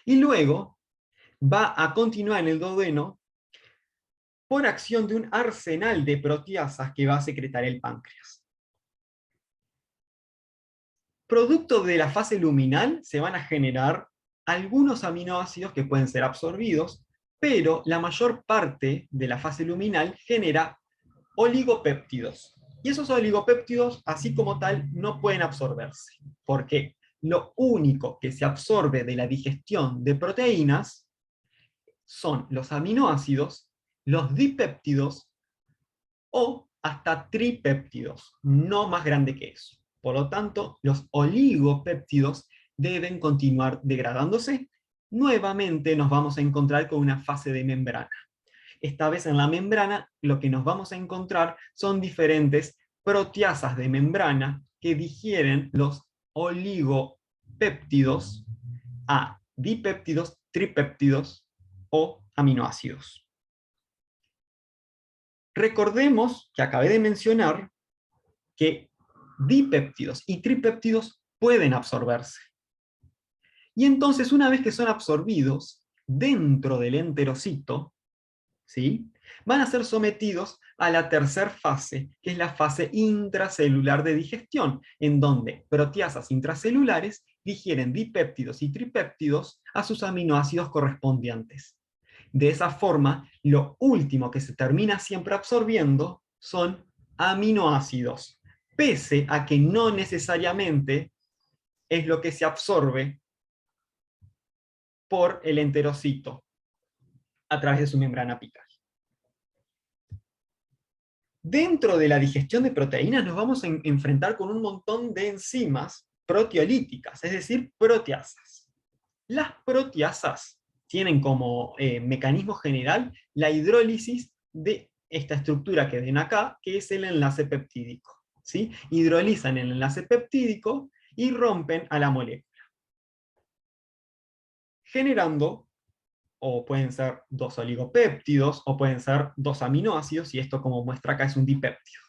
y luego va a continuar en el duodeno por acción de un arsenal de proteasas que va a secretar el páncreas. Producto de la fase luminal se van a generar algunos aminoácidos que pueden ser absorbidos, pero la mayor parte de la fase luminal genera oligopéptidos. Y esos oligopéptidos, así como tal, no pueden absorberse, porque lo único que se absorbe de la digestión de proteínas son los aminoácidos, los dipéptidos o hasta tripéptidos, no más grande que eso. Por lo tanto, los oligopéptidos deben continuar degradándose. Nuevamente nos vamos a encontrar con una fase de membrana. Esta vez en la membrana lo que nos vamos a encontrar son diferentes proteasas de membrana que digieren los oligopéptidos a dipéptidos, tripéptidos o aminoácidos. Recordemos que acabé de mencionar que dipéptidos y tripéptidos pueden absorberse. Y entonces, una vez que son absorbidos dentro del enterocito, ¿sí? Van a ser sometidos a la tercera fase, que es la fase intracelular de digestión, en donde proteasas intracelulares digieren dipéptidos y tripéptidos a sus aminoácidos correspondientes. De esa forma, lo último que se termina siempre absorbiendo son aminoácidos, pese a que no necesariamente es lo que se absorbe por el enterocito a través de su membrana apical. Dentro de la digestión de proteínas nos vamos a enfrentar con un montón de enzimas proteolíticas, es decir, proteasas. Las proteasas tienen como mecanismo general la hidrólisis de esta estructura que ven acá, que es el enlace peptídico, ¿sí? Hidrolizan el enlace peptídico y rompen a la molécula, generando, o pueden ser dos oligopéptidos, o pueden ser dos aminoácidos, y esto, como muestra acá, es un dipéptido.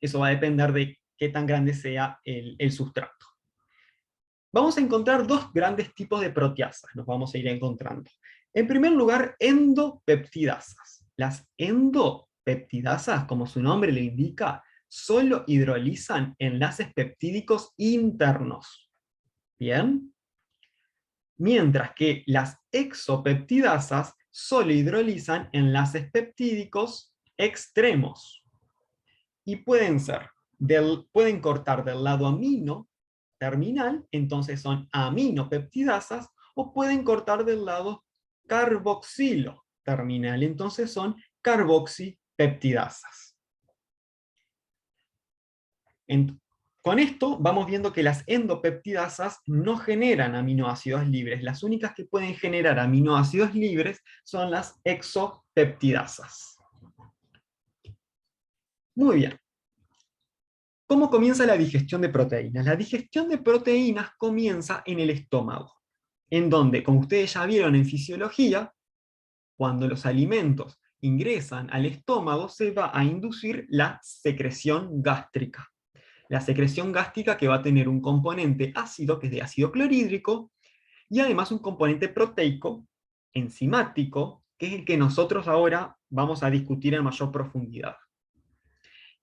Eso va a depender de qué tan grande sea el sustrato. Vamos a encontrar dos grandes tipos de proteasas, nos vamos a ir encontrando. En primer lugar, endopeptidasas. Las endopeptidasas, como su nombre le indica, solo hidrolizan enlaces peptídicos internos. ¿Bien? Mientras que las exopeptidasas solo hidrolizan enlaces peptídicos extremos. Y pueden cortar del lado amino terminal, entonces son aminopeptidasas, o pueden cortar del lado carboxilo terminal, entonces son carboxipeptidasas. Con esto vamos viendo que las endopeptidasas no generan aminoácidos libres. Las únicas que pueden generar aminoácidos libres son las exopeptidasas. Muy bien. ¿Cómo comienza la digestión de proteínas? La digestión de proteínas comienza en el estómago, en donde, como ustedes ya vieron en fisiología, cuando los alimentos ingresan al estómago se va a inducir la secreción gástrica. La secreción gástrica que va a tener un componente ácido, que es de ácido clorhídrico, y además un componente proteico, enzimático, que es el que nosotros ahora vamos a discutir en mayor profundidad.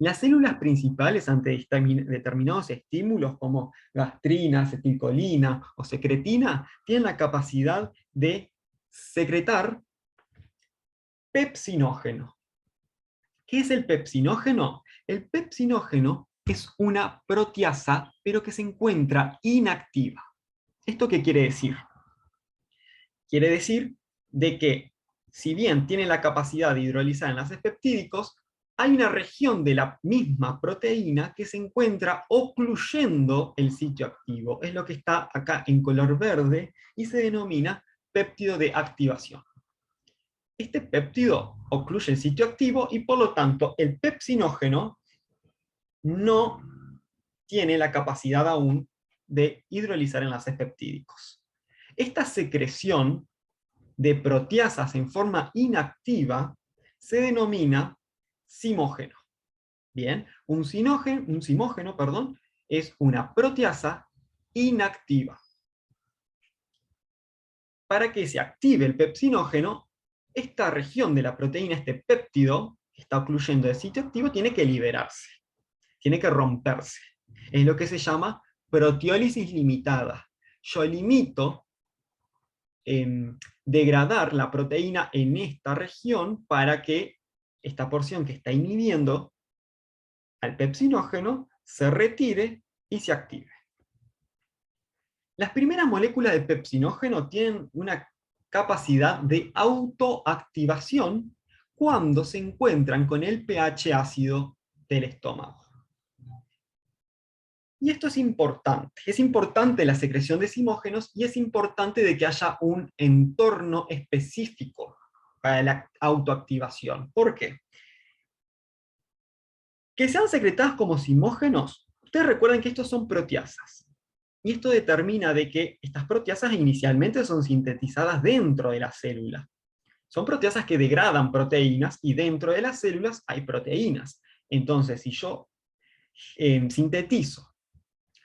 Las células principales ante determinados estímulos como gastrina, acetilcolina o secretina tienen la capacidad de secretar pepsinógeno. ¿Qué es el pepsinógeno? El pepsinógeno es una proteasa, pero que se encuentra inactiva. ¿Esto qué quiere decir? Quiere decir de que, si bien tiene la capacidad de hidrolizar enlaces peptídicos, hay una región de la misma proteína que se encuentra ocluyendo el sitio activo. Es lo que está acá en color verde y se denomina péptido de activación. Este péptido ocluye el sitio activo y por lo tanto el pepsinógeno no tiene la capacidad aún de hidrolizar enlaces peptídicos. Esta secreción de proteasas en forma inactiva se denomina zimógeno. Bien, un zimógeno, es una proteasa inactiva. Para que se active el pepsinógeno, esta región de la proteína, este péptido, que está ocluyendo el sitio activo, tiene que liberarse, tiene que romperse. Es lo que se llama proteólisis limitada. Yo limito degradar la proteína en esta región para que esta porción que está inhibiendo al pepsinógeno se retire y se active. Las primeras moléculas de pepsinógeno tienen una capacidad de autoactivación cuando se encuentran con el pH ácido del estómago. Y esto es importante la secreción de zimógenos y es importante de que haya un entorno específico para la autoactivación. ¿Por qué? Que sean secretadas como zimógenos, ustedes recuerdan que estos son proteasas. Y esto determina de que estas proteasas inicialmente son sintetizadas dentro de la célula. Son proteasas que degradan proteínas y dentro de las células hay proteínas. Entonces, si yo sintetizo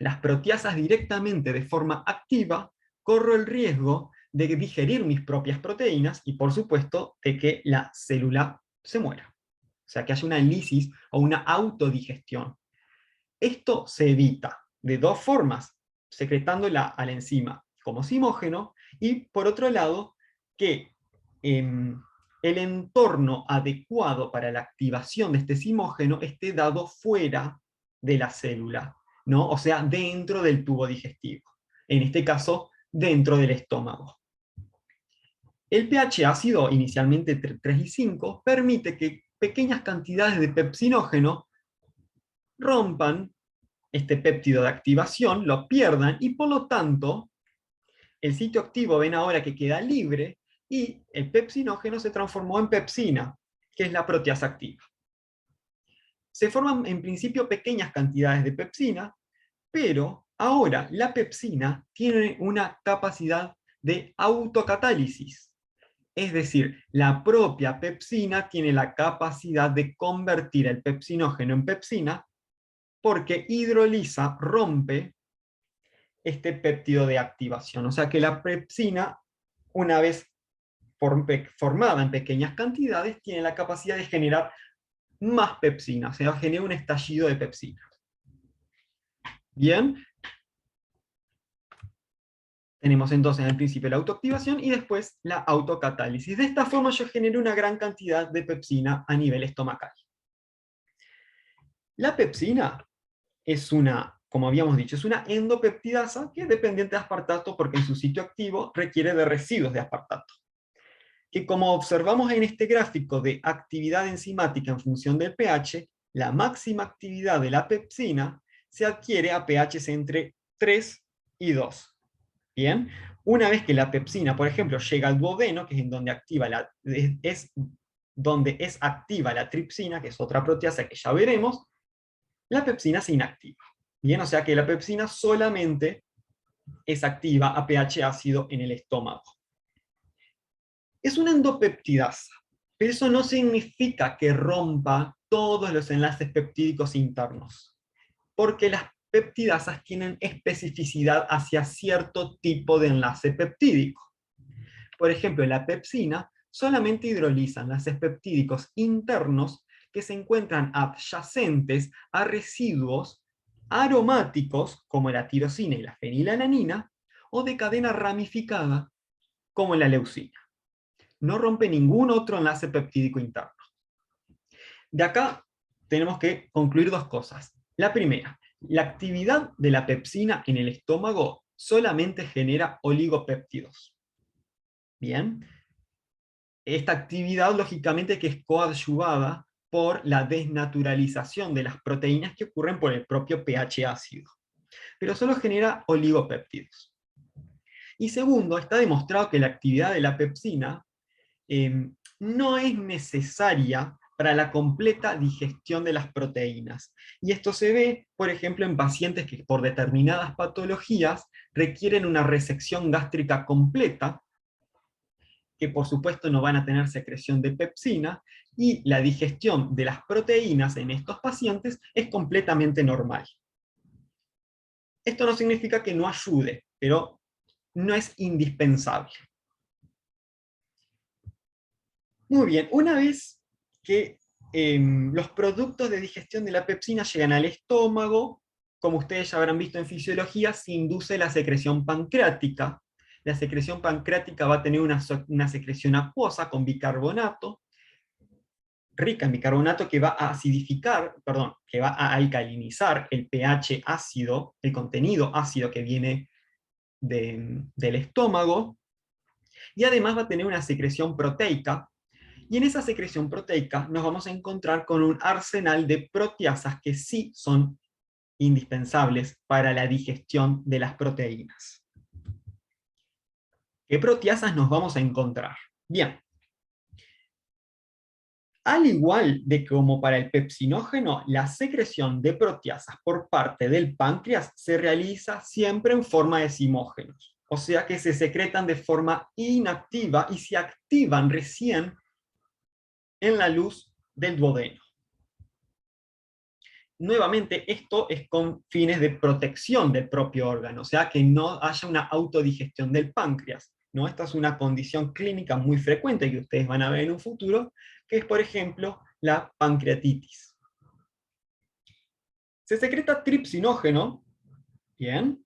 las proteasas directamente de forma activa, corro el riesgo de digerir mis propias proteínas y, por supuesto, de que la célula se muera. O sea, que haya una lisis o una autodigestión. Esto se evita de dos formas, secretándola a la enzima como simógeno, y por otro lado, que el entorno adecuado para la activación de este simógeno esté dado fuera de la célula, ¿no? O sea, dentro del tubo digestivo. En este caso, dentro del estómago. El pH ácido, inicialmente entre 3 y 5, permite que pequeñas cantidades de pepsinógeno rompan este péptido de activación, lo pierdan, y por lo tanto, el sitio activo ven ahora que queda libre, y el pepsinógeno se transformó en pepsina, que es la proteasa activa. Se forman en principio pequeñas cantidades de pepsina, pero ahora la pepsina tiene una capacidad de autocatálisis. Es decir, la propia pepsina tiene la capacidad de convertir el pepsinógeno en pepsina porque hidroliza, rompe este péptido de activación. O sea que la pepsina, una vez formada en pequeñas cantidades, tiene la capacidad de generar más pepsina, o sea, genera un estallido de pepsina. Bien, tenemos entonces al principio la autoactivación y después la autocatálisis. De esta forma yo genero una gran cantidad de pepsina a nivel estomacal. La pepsina es una, como habíamos dicho, es una endopeptidasa que es dependiente de aspartato porque en su sitio activo requiere de residuos de aspartato. Que como observamos en este gráfico de actividad enzimática en función del pH, la máxima actividad de la pepsina se adquiere a pHs entre 3 y 2. Bien, una vez que la pepsina, por ejemplo, llega al duodeno, que es en donde donde es activa la tripsina, que es otra proteasa que ya veremos, la pepsina se inactiva. Bien, o sea que la pepsina solamente es activa a pH ácido en el estómago. Es una endopeptidasa, pero eso no significa que rompa todos los enlaces peptídicos internos, porque las peptidasas tienen especificidad hacia cierto tipo de enlace peptídico. Por ejemplo, la pepsina solamente hidroliza enlaces peptídicos internos que se encuentran adyacentes a residuos aromáticos, como la tirosina y la fenilalanina, o de cadena ramificada, como la leucina. No rompe ningún otro enlace peptídico interno. De acá tenemos que concluir dos cosas. La primera, la actividad de la pepsina en el estómago solamente genera oligopéptidos. Bien. Esta actividad, lógicamente, que es coadyuvada por la desnaturalización de las proteínas que ocurren por el propio pH ácido. Pero solo genera oligopéptidos. Y segundo, está demostrado que la actividad de la pepsina no es necesaria para la completa digestión de las proteínas. Y esto se ve, por ejemplo, en pacientes que por determinadas patologías requieren una resección gástrica completa, que por supuesto no van a tener secreción de pepsina, y la digestión de las proteínas en estos pacientes es completamente normal. Esto no significa que no ayude, pero no es indispensable. Muy bien, una vez que los productos de digestión de la pepsina llegan al estómago, como ustedes ya habrán visto en fisiología, se induce la secreción pancreática. La secreción pancreática va a tener una secreción acuosa con bicarbonato, rica en bicarbonato, que va a acidificar, perdón, que va a alcalinizar el pH ácido, el contenido ácido que viene del estómago, y además va a tener una secreción proteica, y en esa secreción proteica nos vamos a encontrar con un arsenal de proteasas que sí son indispensables para la digestión de las proteínas. ¿Qué proteasas nos vamos a encontrar? Bien. Al igual de como para el pepsinógeno, la secreción de proteasas por parte del páncreas se realiza siempre en forma de simógenos. O sea que se secretan de forma inactiva y se activan recién en la luz del duodeno. Nuevamente, esto es con fines de protección del propio órgano, o sea que no haya una autodigestión del páncreas. ¿no? Esta es una condición clínica muy frecuente que ustedes van a ver en un futuro, que es, por ejemplo, la pancreatitis. Se secreta tripsinógeno, bien,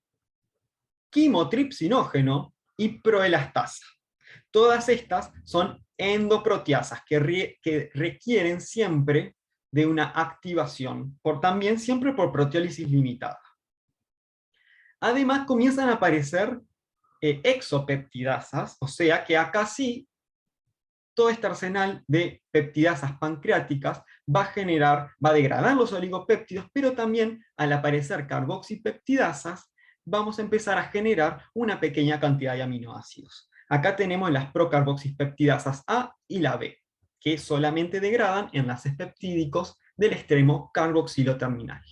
quimotripsinógeno y proelastasa. Todas estas son endoproteasas que requieren siempre de una activación, también siempre por proteólisis limitada. Además comienzan a aparecer exopeptidasas, o sea que acá sí, todo este arsenal de peptidasas pancreáticas va a degradar los oligopéptidos, pero también al aparecer carboxipeptidasas, vamos a empezar a generar una pequeña cantidad de aminoácidos. Acá tenemos las procarboxipeptidasas A y la B, que solamente degradan enlaces peptídicos del extremo carboxilo terminal.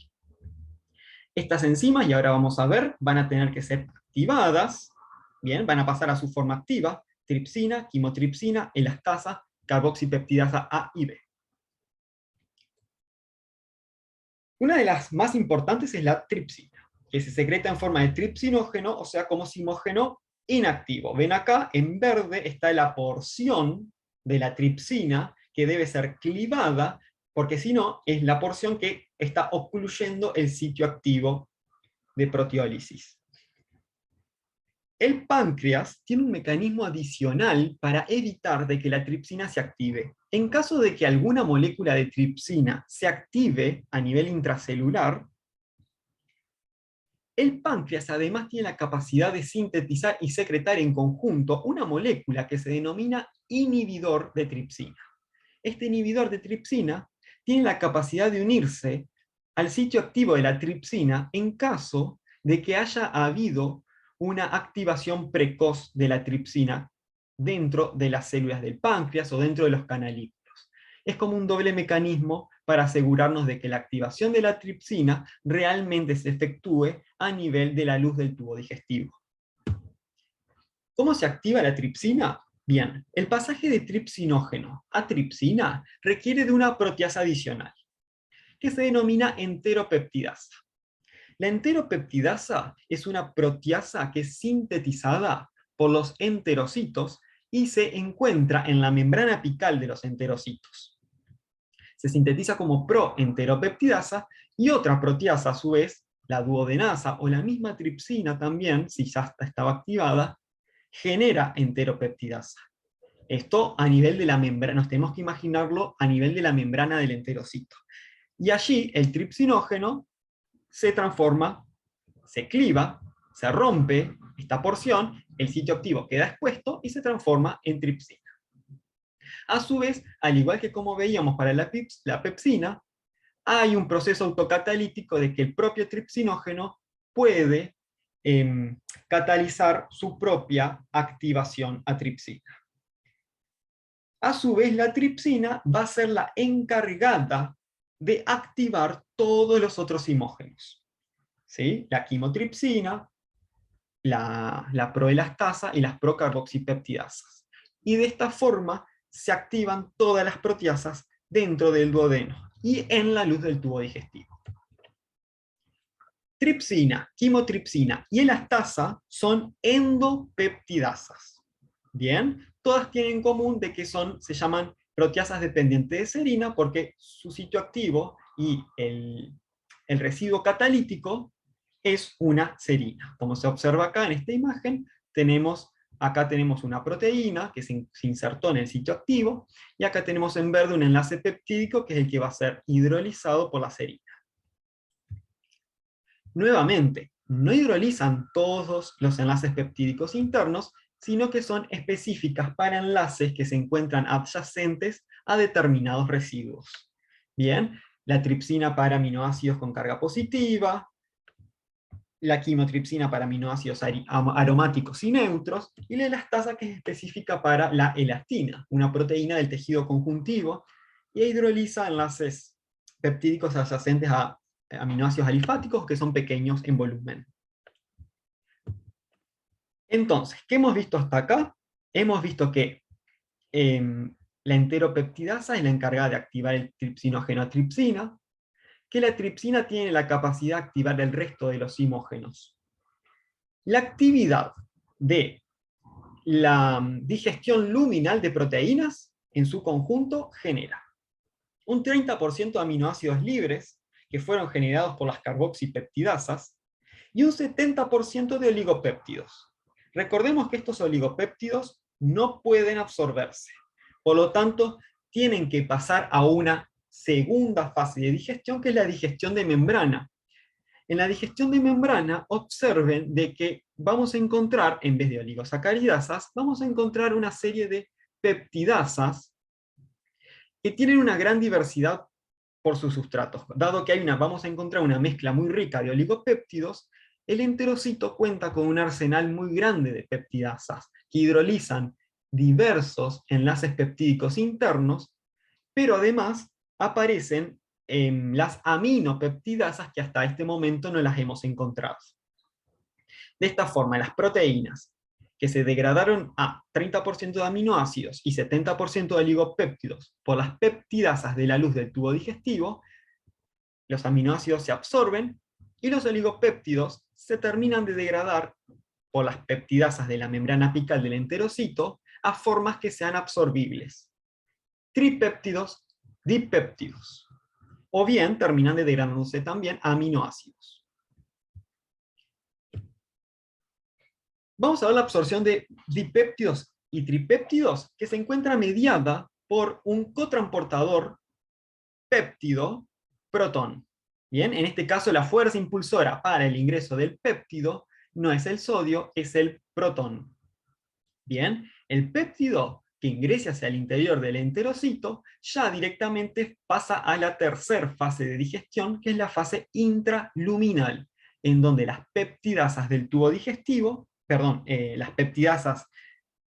Estas enzimas, y ahora vamos a ver, van a tener que ser activadas, bien, van a pasar a su forma activa, tripsina, quimotripsina, elastasa, carboxipeptidasa A y B. Una de las más importantes es la tripsina, que se secreta en forma de tripsinógeno, o sea, como simógeno inactivo. Ven acá, en verde está la porción de la tripsina que debe ser clivada, porque si no, es la porción que está ocluyendo el sitio activo de proteólisis. El páncreas tiene un mecanismo adicional para evitar de que la tripsina se active. En caso de que alguna molécula de tripsina se active a nivel intracelular, el páncreas además tiene la capacidad de sintetizar y secretar en conjunto una molécula que se denomina inhibidor de tripsina. Este inhibidor de tripsina tiene la capacidad de unirse al sitio activo de la tripsina en caso de que haya habido una activación precoz de la tripsina dentro de las células del páncreas o dentro de los canalículos. Es como un doble mecanismo para asegurarnos de que la activación de la tripsina realmente se efectúe a nivel de la luz del tubo digestivo. ¿Cómo se activa la tripsina? Bien, el pasaje de tripsinógeno a tripsina requiere de una proteasa adicional, que se denomina enteropeptidasa. La enteropeptidasa es una proteasa que es sintetizada por los enterocitos y se encuentra en la membrana apical de los enterocitos. Se sintetiza como proenteropeptidasa y otra proteasa a su vez, la duodenasa o la misma tripsina también, si ya estaba activada, genera enteropeptidasa. Esto a nivel de la membrana, nos tenemos que imaginarlo a nivel de la membrana del enterocito. Y allí el tripsinógeno se transforma, se cliva, se rompe esta porción, el sitio activo queda expuesto y se transforma en tripsina. A su vez, al igual que como veíamos para la pepsina, hay un proceso autocatalítico de que el propio tripsinógeno puede catalizar su propia activación a tripsina. A su vez, la tripsina va a ser la encargada de activar todos los otros simógenos. ¿Sí? La quimotripsina, la proelastasa y las procarboxipeptidasas. Y de esta forma se activan todas las proteasas dentro del duodeno y en la luz del tubo digestivo. Tripsina, quimotripsina y elastasa son endopeptidasas. Bien, todas tienen en común de que se llaman proteasas dependientes de serina porque su sitio activo y el residuo catalítico es una serina. Como se observa acá en esta imagen, acá tenemos una proteína que se insertó en el sitio activo, y acá tenemos en verde un enlace peptídico que es el que va a ser hidrolizado por la serina. Nuevamente, no hidrolizan todos los enlaces peptídicos internos, sino que son específicas para enlaces que se encuentran adyacentes a determinados residuos. Bien, la tripsina para aminoácidos con carga positiva, la quimotripsina para aminoácidos aromáticos y neutros, y la elastasa que es específica para la elastina, una proteína del tejido conjuntivo, y hidroliza enlaces peptídicos adyacentes a aminoácidos alifáticos que son pequeños en volumen. Entonces, ¿qué hemos visto hasta acá? Hemos visto que la enteropeptidasa es la encargada de activar el tripsinógeno a tripsina, que la tripsina tiene la capacidad de activar el resto de los simógenos. La actividad de la digestión luminal de proteínas en su conjunto genera un 30% de aminoácidos libres, que fueron generados por las carboxipeptidasas, y un 70% de oligopéptidos. Recordemos que estos oligopéptidos no pueden absorberse, por lo tanto, tienen que pasar a una segunda fase de digestión, que es la digestión de membrana. En la digestión de membrana, observen de que vamos a encontrar, en vez de oligosacaridasas, vamos a encontrar una serie de peptidasas que tienen una gran diversidad por sus sustratos. Dado que vamos a encontrar una mezcla muy rica de oligopéptidos, el enterocito cuenta con un arsenal muy grande de peptidasas, que hidrolizan diversos enlaces peptídicos internos, pero además aparecen las aminopeptidasas, que hasta este momento no las hemos encontrado. De esta forma, las proteínas que se degradaron a 30% de aminoácidos y 70% de oligopéptidos por las peptidasas de la luz del tubo digestivo, los aminoácidos se absorben y los oligopéptidos se terminan de degradar por las peptidasas de la membrana apical del enterocito a formas que sean absorbibles: tripéptidos, dipéptidos, o bien terminan de degradándose también a aminoácidos. Vamos a ver la absorción de dipéptidos y tripéptidos, que se encuentra mediada por un cotransportador péptido protón. Bien, en este caso la fuerza impulsora para el ingreso del péptido no es el sodio, es el protón. Bien, el péptido que ingrese hacia el interior del enterocito ya directamente pasa a la tercera fase de digestión, que es la fase intraluminal, en donde las peptidasas del tubo digestivo, las peptidasas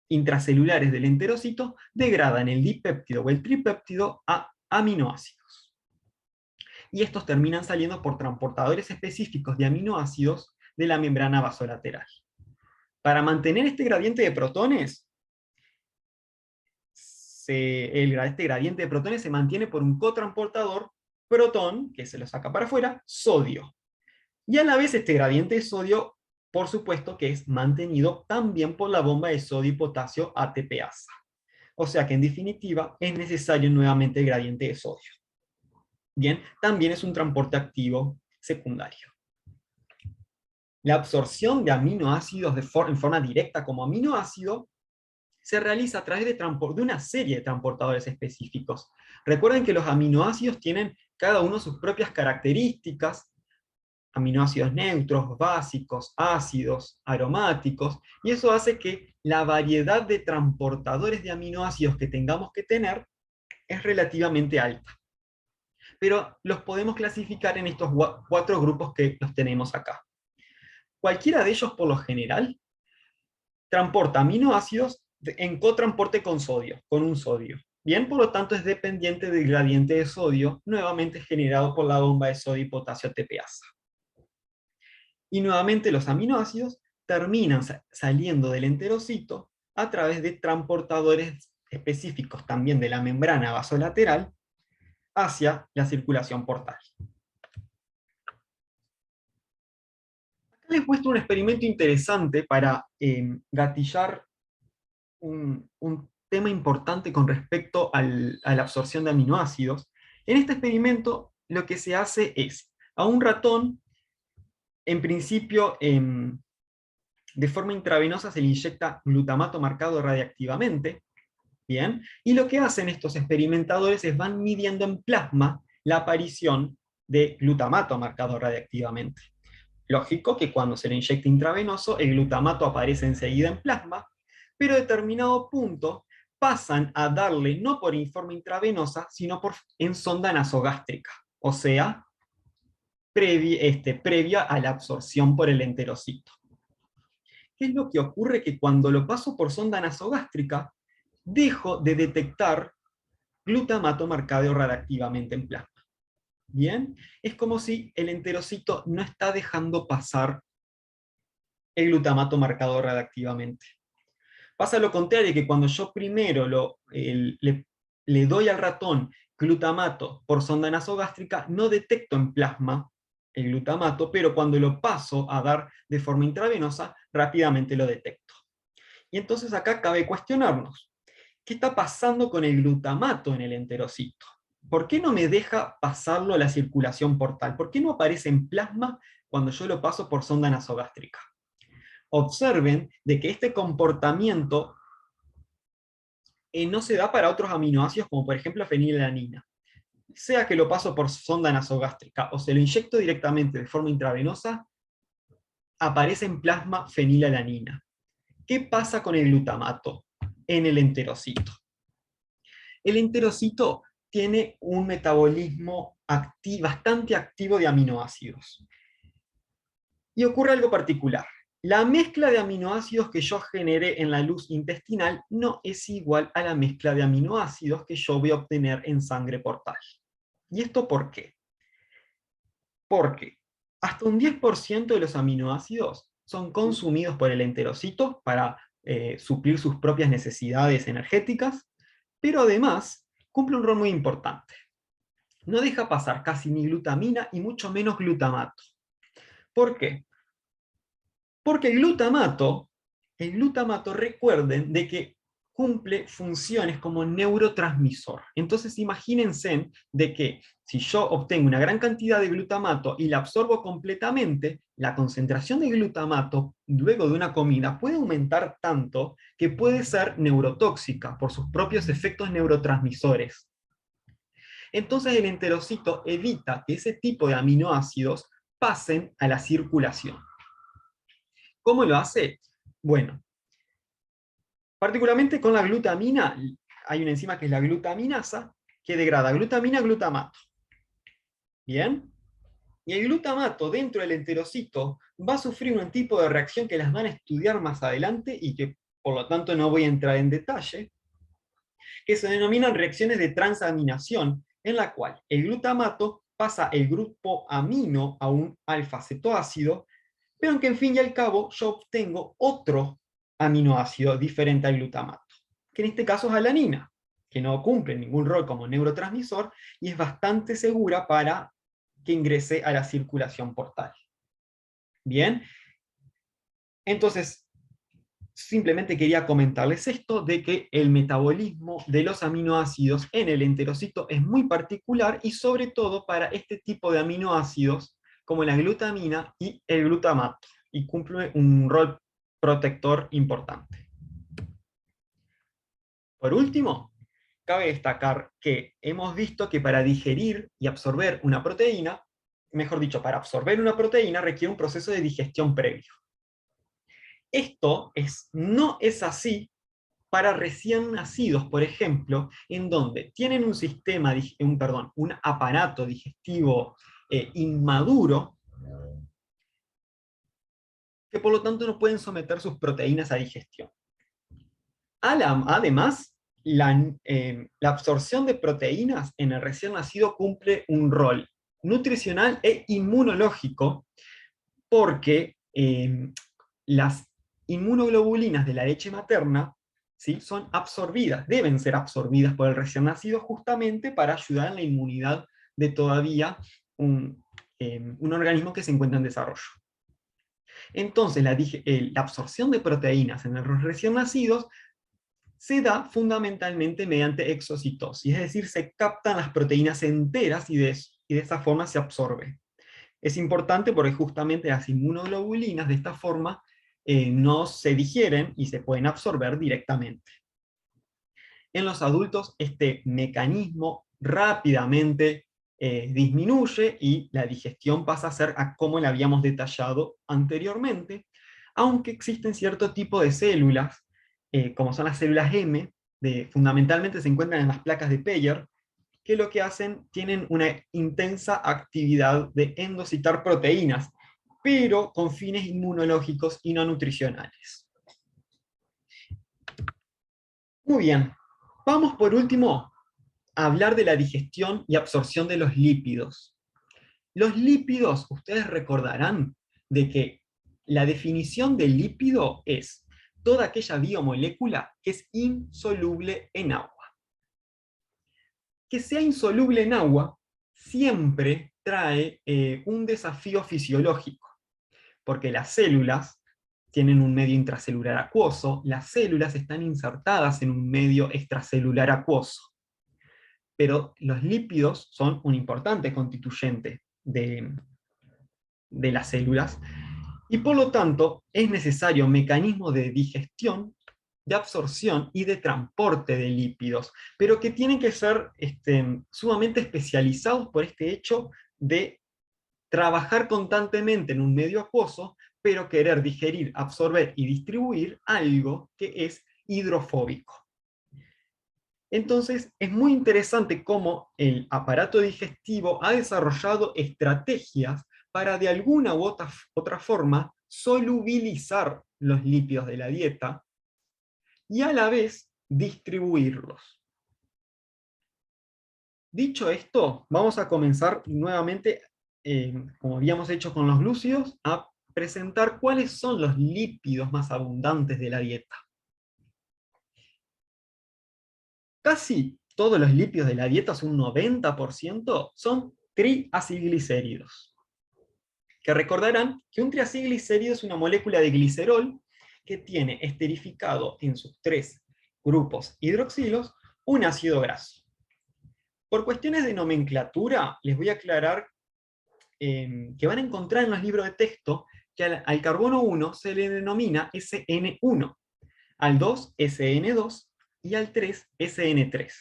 intracelulares del enterocito degradan el dipéptido o el tripéptido a aminoácidos. Y estos terminan saliendo por transportadores específicos de aminoácidos de la membrana basolateral. Para mantener este gradiente de protones, este gradiente de protones se mantiene por un cotransportador protón, que se lo saca para afuera, sodio. Y a la vez este gradiente de sodio, por supuesto que es mantenido también por la bomba de sodio y potasio ATPasa. O sea que en definitiva es necesario nuevamente el gradiente de sodio. Bien, también es un transporte activo secundario. La absorción de aminoácidos en forma directa como aminoácido se realiza a través de una serie de transportadores específicos. Recuerden que los aminoácidos tienen cada uno sus propias características: aminoácidos neutros, básicos, ácidos, aromáticos, y eso hace que la variedad de transportadores de aminoácidos que tengamos que tener es relativamente alta. Pero los podemos clasificar en estos 4 grupos que los tenemos acá. Cualquiera de ellos, por lo general, transporta aminoácidos en cotransporte con sodio, con un sodio. Bien, por lo tanto es dependiente del gradiente de sodio, nuevamente generado por la bomba de sodio y potasio ATPasa. Y nuevamente los aminoácidos terminan saliendo del enterocito a través de transportadores específicos también de la membrana basolateral hacia la circulación portal. Acá les muestro un experimento interesante para gatillar un tema importante con respecto a la absorción de aminoácidos. En este experimento lo que se hace es, a un ratón, en principio, de forma intravenosa se le inyecta glutamato marcado radiactivamente, ¿bien? Y lo que hacen estos experimentadores es van midiendo en plasma la aparición de glutamato marcado radiactivamente. Lógico que cuando se le inyecta intravenoso, el glutamato aparece enseguida en plasma, pero a determinado punto pasan a darle no por forma intravenosa, sino en sonda nasogástrica, o sea, previa a la absorción por el enterocito. ¿Qué es lo que ocurre? Que cuando lo paso por sonda nasogástrica, dejo de detectar glutamato marcado radiactivamente en plasma. ¿Bien? Es como si el enterocito no está dejando pasar el glutamato marcado radiactivamente. Pasa lo contrario, que cuando yo primero le doy al ratón glutamato por sonda nasogástrica, no detecto en plasma el glutamato, pero cuando lo paso a dar de forma intravenosa, rápidamente lo detecto. Y entonces acá cabe cuestionarnos, ¿qué está pasando con el glutamato en el enterocito? ¿Por qué no me deja pasarlo a la circulación portal? ¿Por qué no aparece en plasma cuando yo lo paso por sonda nasogástrica? Observen de que este comportamiento no se da para otros aminoácidos, como por ejemplo fenilalanina. Sea que lo paso por sonda nasogástrica o se lo inyecto directamente de forma intravenosa, aparece en plasma fenilalanina. ¿Qué pasa con el glutamato en el enterocito? El enterocito tiene un metabolismo bastante activo de aminoácidos. Y ocurre algo particular. La mezcla de aminoácidos que yo generé en la luz intestinal no es igual a la mezcla de aminoácidos que yo voy a obtener en sangre portal. ¿Y esto por qué? Porque hasta un 10% de los aminoácidos son consumidos por el enterocito para suplir sus propias necesidades energéticas, pero además cumple un rol muy importante. No deja pasar casi ni glutamina y mucho menos glutamato. ¿Por qué? Porque el glutamato, recuerden de que cumple funciones como neurotransmisor. Entonces imagínense de que si yo obtengo una gran cantidad de glutamato y la absorbo completamente, la concentración de glutamato luego de una comida puede aumentar tanto que puede ser neurotóxica por sus propios efectos neurotransmisores. Entonces el enterocito evita que ese tipo de aminoácidos pasen a la circulación. ¿Cómo lo hace? Bueno, particularmente con la glutamina, hay una enzima que es la glutaminasa, que degrada glutamina a glutamato. ¿Bien? Y el glutamato dentro del enterocito va a sufrir un tipo de reacción que las van a estudiar más adelante y que por lo tanto no voy a entrar en detalle, que se denominan reacciones de transaminación, en la cual el glutamato pasa el grupo amino a un alfa-cetoácido, pero aunque en fin y al cabo yo obtengo otro aminoácido diferente al glutamato, que en este caso es alanina, que no cumple ningún rol como neurotransmisor y es bastante segura para que ingrese a la circulación portal. Bien, entonces simplemente quería comentarles esto de que el metabolismo de los aminoácidos en el enterocito es muy particular y sobre todo para este tipo de aminoácidos como la glutamina y el glutamato, y cumple un rol protector importante. Por último, cabe destacar que hemos visto que para digerir y absorber una proteína, mejor dicho, para absorber una proteína requiere un proceso de digestión previo. Esto no es así para recién nacidos, por ejemplo, en donde tienen un sistema, un aparato digestivo inmaduro, que por lo tanto no pueden someter sus proteínas a digestión. Además, la absorción de proteínas en el recién nacido cumple un rol nutricional e inmunológico, porque las inmunoglobulinas de la leche materna, ¿sí?, son absorbidas, deben ser absorbidas por el recién nacido justamente para ayudar en la inmunidad de todavía un organismo que se encuentra en desarrollo. Entonces, la absorción de proteínas en los recién nacidos se da fundamentalmente mediante exocitosis, es decir, se captan las proteínas enteras y de esa forma se absorbe. Es importante porque justamente las inmunoglobulinas de esta forma no se digieren y se pueden absorber directamente. En los adultos este mecanismo rápidamente disminuye y la digestión pasa a ser como la habíamos detallado anteriormente, aunque existen cierto tipo de células, como son las células M, fundamentalmente se encuentran en las placas de Peyer, que lo que hacen, tienen una intensa actividad de endocitar proteínas, pero con fines inmunológicos y no nutricionales. Muy bien, vamos por último a hablar de la digestión y absorción de los lípidos. Los lípidos, ustedes recordarán de que la definición de lípido es toda aquella biomolécula que es insoluble en agua. Que sea insoluble en agua siempre trae un desafío fisiológico, porque las células tienen un medio intracelular acuoso, las células están insertadas en un medio extracelular acuoso. Pero los lípidos son un importante constituyente de las células, y por lo tanto es necesario mecanismos de digestión, de absorción y de transporte de lípidos, pero que tienen que ser sumamente especializados por este hecho de trabajar constantemente en un medio acuoso, pero querer digerir, absorber y distribuir algo que es hidrofóbico. Entonces, es muy interesante cómo el aparato digestivo ha desarrollado estrategias para de alguna u otra forma solubilizar los lípidos de la dieta y a la vez distribuirlos. Dicho esto, vamos a comenzar nuevamente, como habíamos hecho con los glúcidos, a presentar cuáles son los lípidos más abundantes de la dieta. Casi todos los lípidos de la dieta, un 90%, son triacilglicéridos. Que recordarán que un triacilglicérido es una molécula de glicerol que tiene esterificado en sus 3 grupos hidroxilos un ácido graso. Por cuestiones de nomenclatura, les voy a aclarar que van a encontrar en los libros de texto que al carbono 1 se le denomina SN1, al 2 SN2 y al 3 SN3.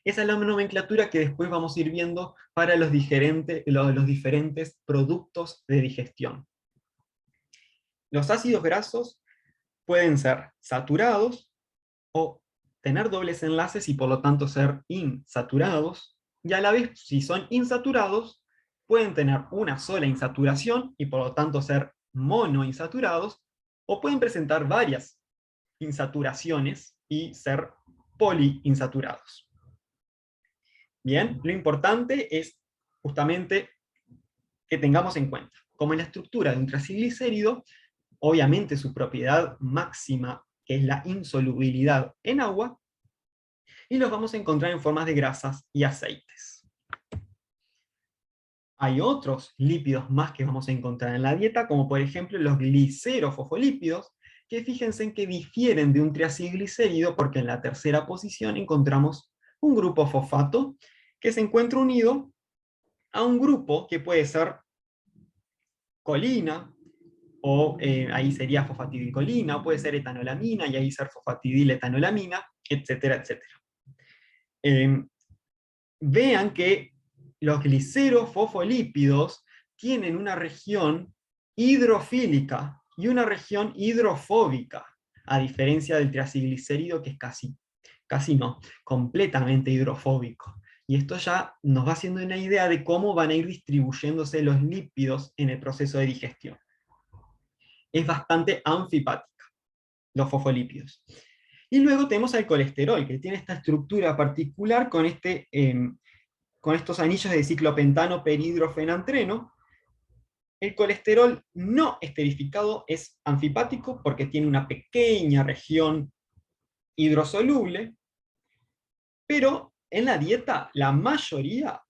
Esa es la nomenclatura que después vamos a ir viendo para los diferentes productos de digestión. Los ácidos grasos pueden ser saturados o tener dobles enlaces y por lo tanto ser insaturados, y a la vez, si son insaturados, pueden tener una sola insaturación y por lo tanto ser monoinsaturados, o pueden presentar varias insaturaciones y ser poliinsaturados. Bien, lo importante es justamente que tengamos en cuenta, como en la estructura de un triglicérido, obviamente su propiedad máxima, que es la insolubilidad en agua, y los vamos a encontrar en formas de grasas y aceites. Hay otros lípidos más que vamos a encontrar en la dieta, como por ejemplo los glicerofosfolípidos, que fíjense en que difieren de un triacilglicérido porque en la tercera posición encontramos un grupo fosfato que se encuentra unido a un grupo que puede ser colina, o ahí sería fosfatidilcolina, o puede ser etanolamina, y ahí ser fosfatidiletonolamina, etcétera, etcétera. Vean que los glicerofosfolípidos tienen una región hidrofílica y una región hidrofóbica, a diferencia del triacilglicérido que es casi no, completamente hidrofóbico. Y esto ya nos va haciendo una idea de cómo van a ir distribuyéndose los lípidos en el proceso de digestión. Es bastante anfipática, los fosfolípidos. Y luego tenemos al colesterol, que tiene esta estructura particular con estos anillos de ciclopentano perhidrofenantreno. El colesterol no esterificado es anfipático porque tiene una pequeña región hidrosoluble, pero en la dieta la mayoría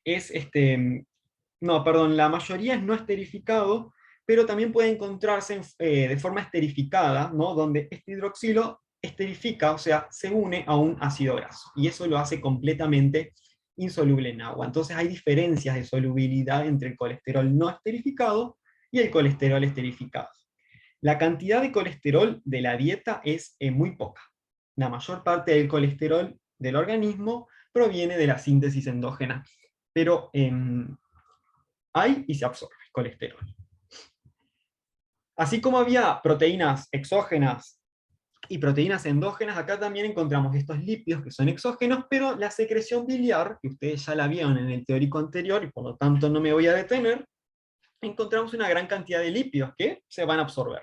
es la mayoría es no esterificado, pero también puede encontrarse de forma esterificada, ¿no? Donde este hidroxilo esterifica, o sea, se une a un ácido graso, y eso lo hace completamente insoluble en agua. Entonces hay diferencias de solubilidad entre el colesterol no esterificado y el colesterol esterificado. La cantidad de colesterol de la dieta es muy poca. La mayor parte del colesterol del organismo proviene de la síntesis endógena, pero hay y se absorbe el colesterol. Así como había proteínas exógenas y proteínas endógenas, acá también encontramos estos lípidos que son exógenos, pero la secreción biliar, que ustedes ya la vieron en el teórico anterior, y por lo tanto no me voy a detener, encontramos una gran cantidad de lípidos que se van a absorber.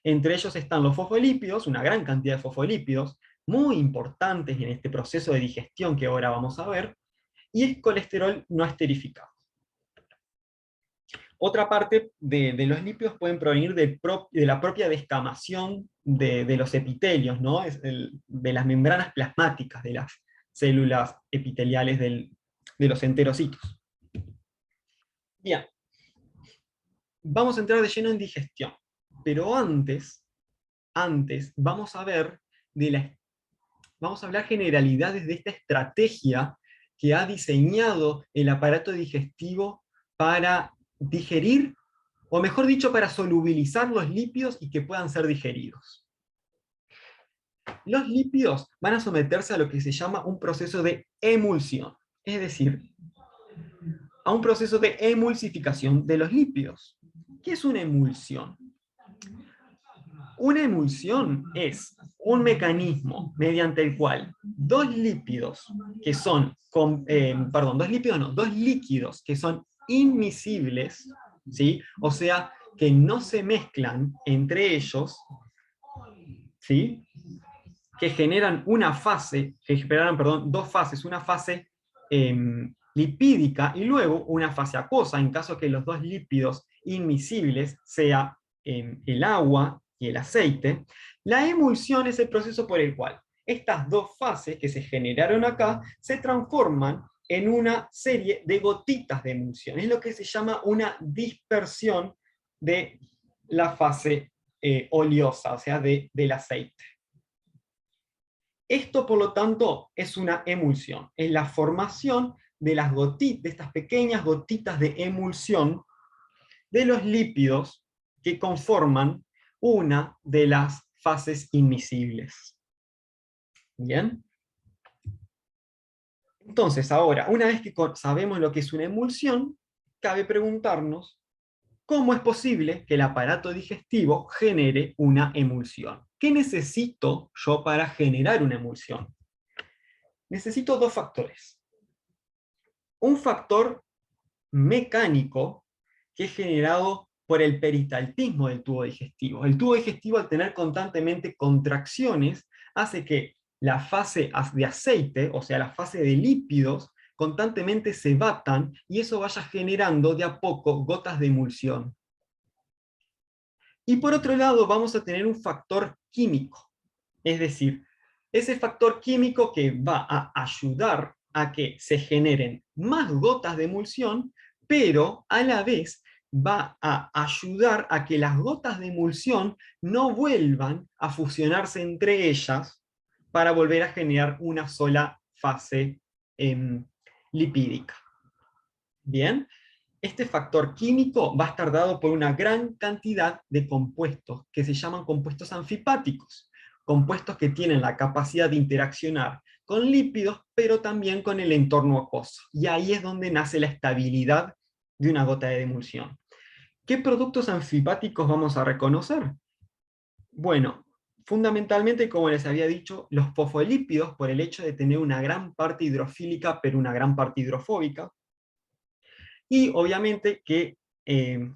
Entre ellos están los fosfolípidos, una gran cantidad de fosfolípidos, muy importantes en este proceso de digestión que ahora vamos a ver, y el colesterol no esterificado. Otra parte de los lípidos pueden provenir de la propia descamación de los epitelios, ¿no? De las membranas plasmáticas de las células epiteliales de los enterocitos. Bien. vamos a entrar de lleno en digestión. Pero antes vamos a ver vamos a hablar generalidades de esta estrategia que ha diseñado el aparato digestivo para digerir, o mejor dicho, para solubilizar los lípidos y que puedan ser digeridos. Los lípidos van a someterse a lo que se llama un proceso de emulsión, es decir, a un proceso de emulsificación de los lípidos. ¿Qué es una emulsión? Una emulsión es un mecanismo mediante el cual dos lípidos que son, dos líquidos que son inmiscibles, ¿sí? O sea, que no se mezclan entre ellos, ¿sí? Que generan una fase, que generan, perdón, dos fases, una fase lipídica y luego una fase acuosa, en caso que los dos lípidos inmiscibles sea el agua y el aceite. La emulsión es el proceso por el cual estas dos fases que se generaron acá se transforman en una serie de gotitas de emulsión. Es lo que se llama una dispersión de la fase oleosa, o sea, del aceite. Esto, por lo tanto, es una emulsión. Es la formación de las gotitas, de estas pequeñas gotitas de emulsión de los lípidos que conforman una de las fases inmiscibles. ¿Bien? Entonces, ahora, una vez que sabemos lo que es una emulsión, cabe preguntarnos cómo es posible que el aparato digestivo genere una emulsión. ¿Qué necesito yo para generar una emulsión? Necesito dos factores. Un factor mecánico que es generado por el peristaltismo del tubo digestivo. El tubo digestivo, al tener constantemente contracciones, hace que la fase de aceite, o sea, la fase de lípidos, constantemente se batan y eso vaya generando de a poco gotas de emulsión. Y por otro lado, vamos a tener un factor químico, es decir, ese factor químico que va a ayudar a que se generen más gotas de emulsión, pero a la vez va a ayudar a que las gotas de emulsión no vuelvan a fusionarse entre ellas para volver a generar una sola fase lipídica. Bien, este factor químico va a estar dado por una gran cantidad de compuestos que se llaman compuestos anfipáticos, compuestos que tienen la capacidad de interaccionar con lípidos, pero también con el entorno acuoso. Y ahí es donde nace la estabilidad de una gota de emulsión. ¿Qué productos anfipáticos vamos a reconocer? Bueno, fundamentalmente, como les había dicho, los fosfolípidos, por el hecho de tener una gran parte hidrofílica, pero una gran parte hidrofóbica. Y obviamente que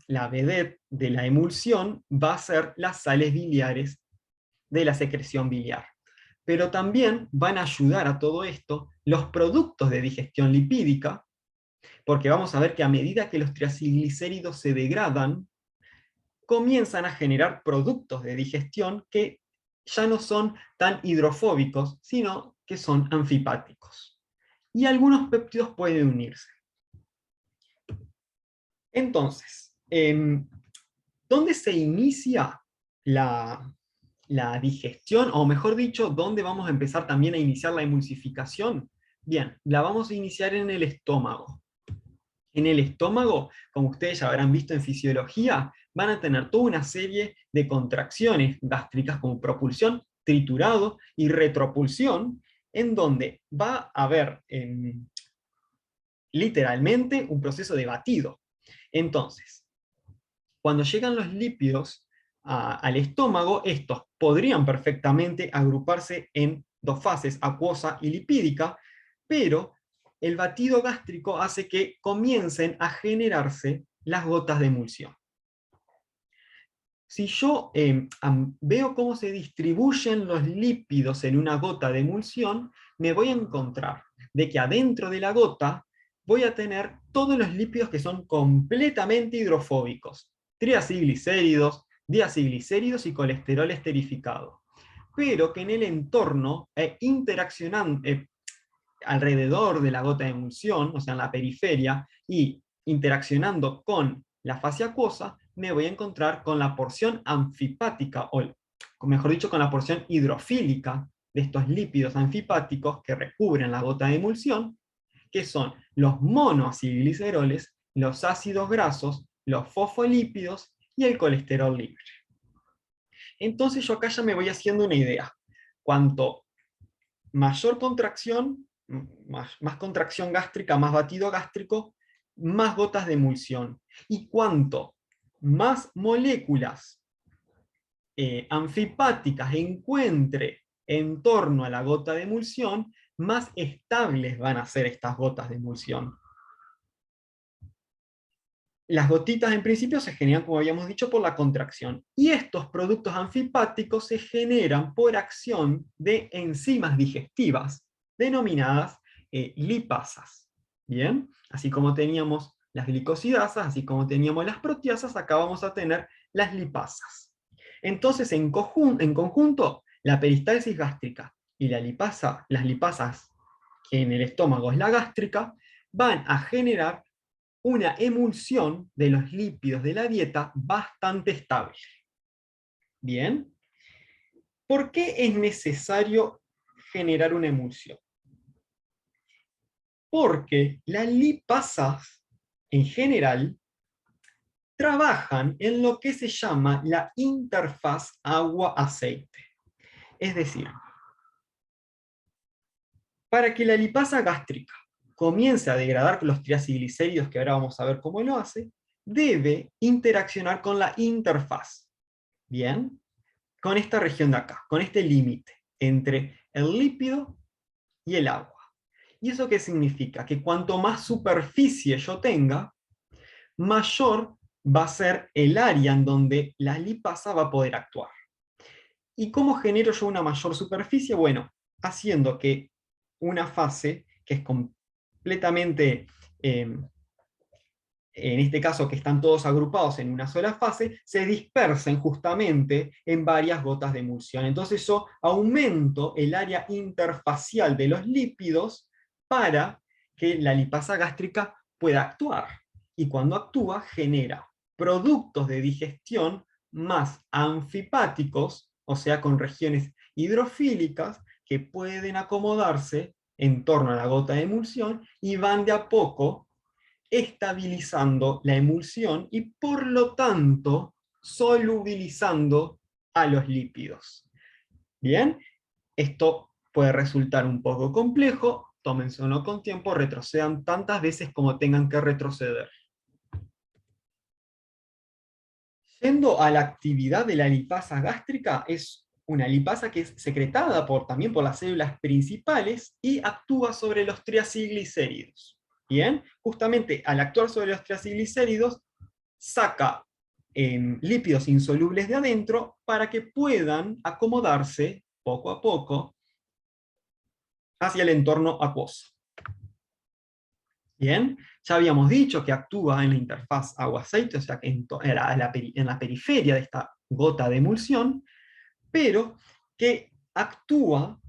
la vedette de la emulsión va a ser las sales biliares de la secreción biliar. Pero también van a ayudar a todo esto los productos de digestión lipídica, porque vamos a ver que a medida que los triacilglicéridos se degradan, comienzan a generar productos de digestión que ya no son tan hidrofóbicos, sino que son anfipáticos. Y algunos péptidos pueden unirse. Entonces, ¿dónde se inicia la digestión? O mejor dicho, ¿dónde vamos a empezar también a iniciar la emulsificación? Bien, la vamos a iniciar en el estómago. En el estómago, como ustedes ya habrán visto en fisiología, van a tener toda una serie de contracciones gástricas como propulsión, triturado y retropulsión, en donde va a haber literalmente un proceso de batido. Entonces, cuando llegan los lípidos al estómago, estos podrían perfectamente agruparse en dos fases, acuosa y lipídica, pero el batido gástrico hace que comiencen a generarse las gotas de emulsión. Si yo veo cómo se distribuyen los lípidos en una gota de emulsión, me voy a encontrar de que adentro de la gota voy a tener todos los lípidos que son completamente hidrofóbicos: triacilglicéridos, diacilglicéridos y colesterol esterificado. Pero que en el entorno, interaccionando alrededor de la gota de emulsión, o sea, en la periferia, y interaccionando con la fase acuosa, me voy a encontrar con la porción anfipática, o mejor dicho, con la porción hidrofílica de estos lípidos anfipáticos que recubren la gota de emulsión, que son los monoacilgliceroles, los ácidos grasos, los fosfolípidos y el colesterol libre. Entonces yo acá ya me voy haciendo una idea. Cuanto mayor contracción, más contracción gástrica, más batido gástrico, más gotas de emulsión. Y cuanto más moléculas anfipáticas encuentre en torno a la gota de emulsión, más estables van a ser estas gotas de emulsión. Las gotitas en principio se generan, como habíamos dicho, por la contracción. Y estos productos anfipáticos se generan por acción de enzimas digestivas, denominadas lipasas. ¿Bien? Así como teníamos las glicosidasas, así como teníamos las proteasas, acá vamos a tener las lipasas. Entonces, en conjunto, la peristalsis gástrica y las lipasas, que en el estómago es la gástrica, van a generar una emulsión de los lípidos de la dieta bastante estable. Bien. ¿Por qué es necesario generar una emulsión? Porque las lipasas, en general, trabajan en lo que se llama la interfaz agua-aceite. Es decir, para que la lipasa gástrica comience a degradar los triacilglicéridos, que ahora vamos a ver cómo lo hace, debe interaccionar con la interfaz. ¿Bien? Con esta región de acá, con este límite entre el lípido y el agua. ¿Y eso qué significa? Que cuanto más superficie yo tenga, mayor va a ser el área en donde la lipasa va a poder actuar. ¿Y cómo genero yo una mayor superficie? Bueno, haciendo que una fase, que es completamente, en este caso que están todos agrupados en una sola fase, se dispersen justamente en varias gotas de emulsión. Entonces yo aumento el área interfacial de los lípidos para que la lipasa gástrica pueda actuar. Y cuando actúa, genera productos de digestión más anfipáticos, o sea, con regiones hidrofílicas, que pueden acomodarse en torno a la gota de emulsión y van de a poco estabilizando la emulsión y por lo tanto solubilizando a los lípidos. Bien, esto puede resultar un poco complejo, tómenselo con tiempo, retrocedan tantas veces como tengan que retroceder. Yendo a la actividad de la lipasa gástrica, es una lipasa que es secretada también por las células principales y actúa sobre los triacilglicéridos. Bien, justamente al actuar sobre los triacilglicéridos, saca lípidos insolubles de adentro para que puedan acomodarse poco a poco hacia el entorno acuoso. Bien, ya habíamos dicho que actúa en la interfaz agua-aceite, o sea, que en la periferia de esta gota de emulsión, pero que actúa,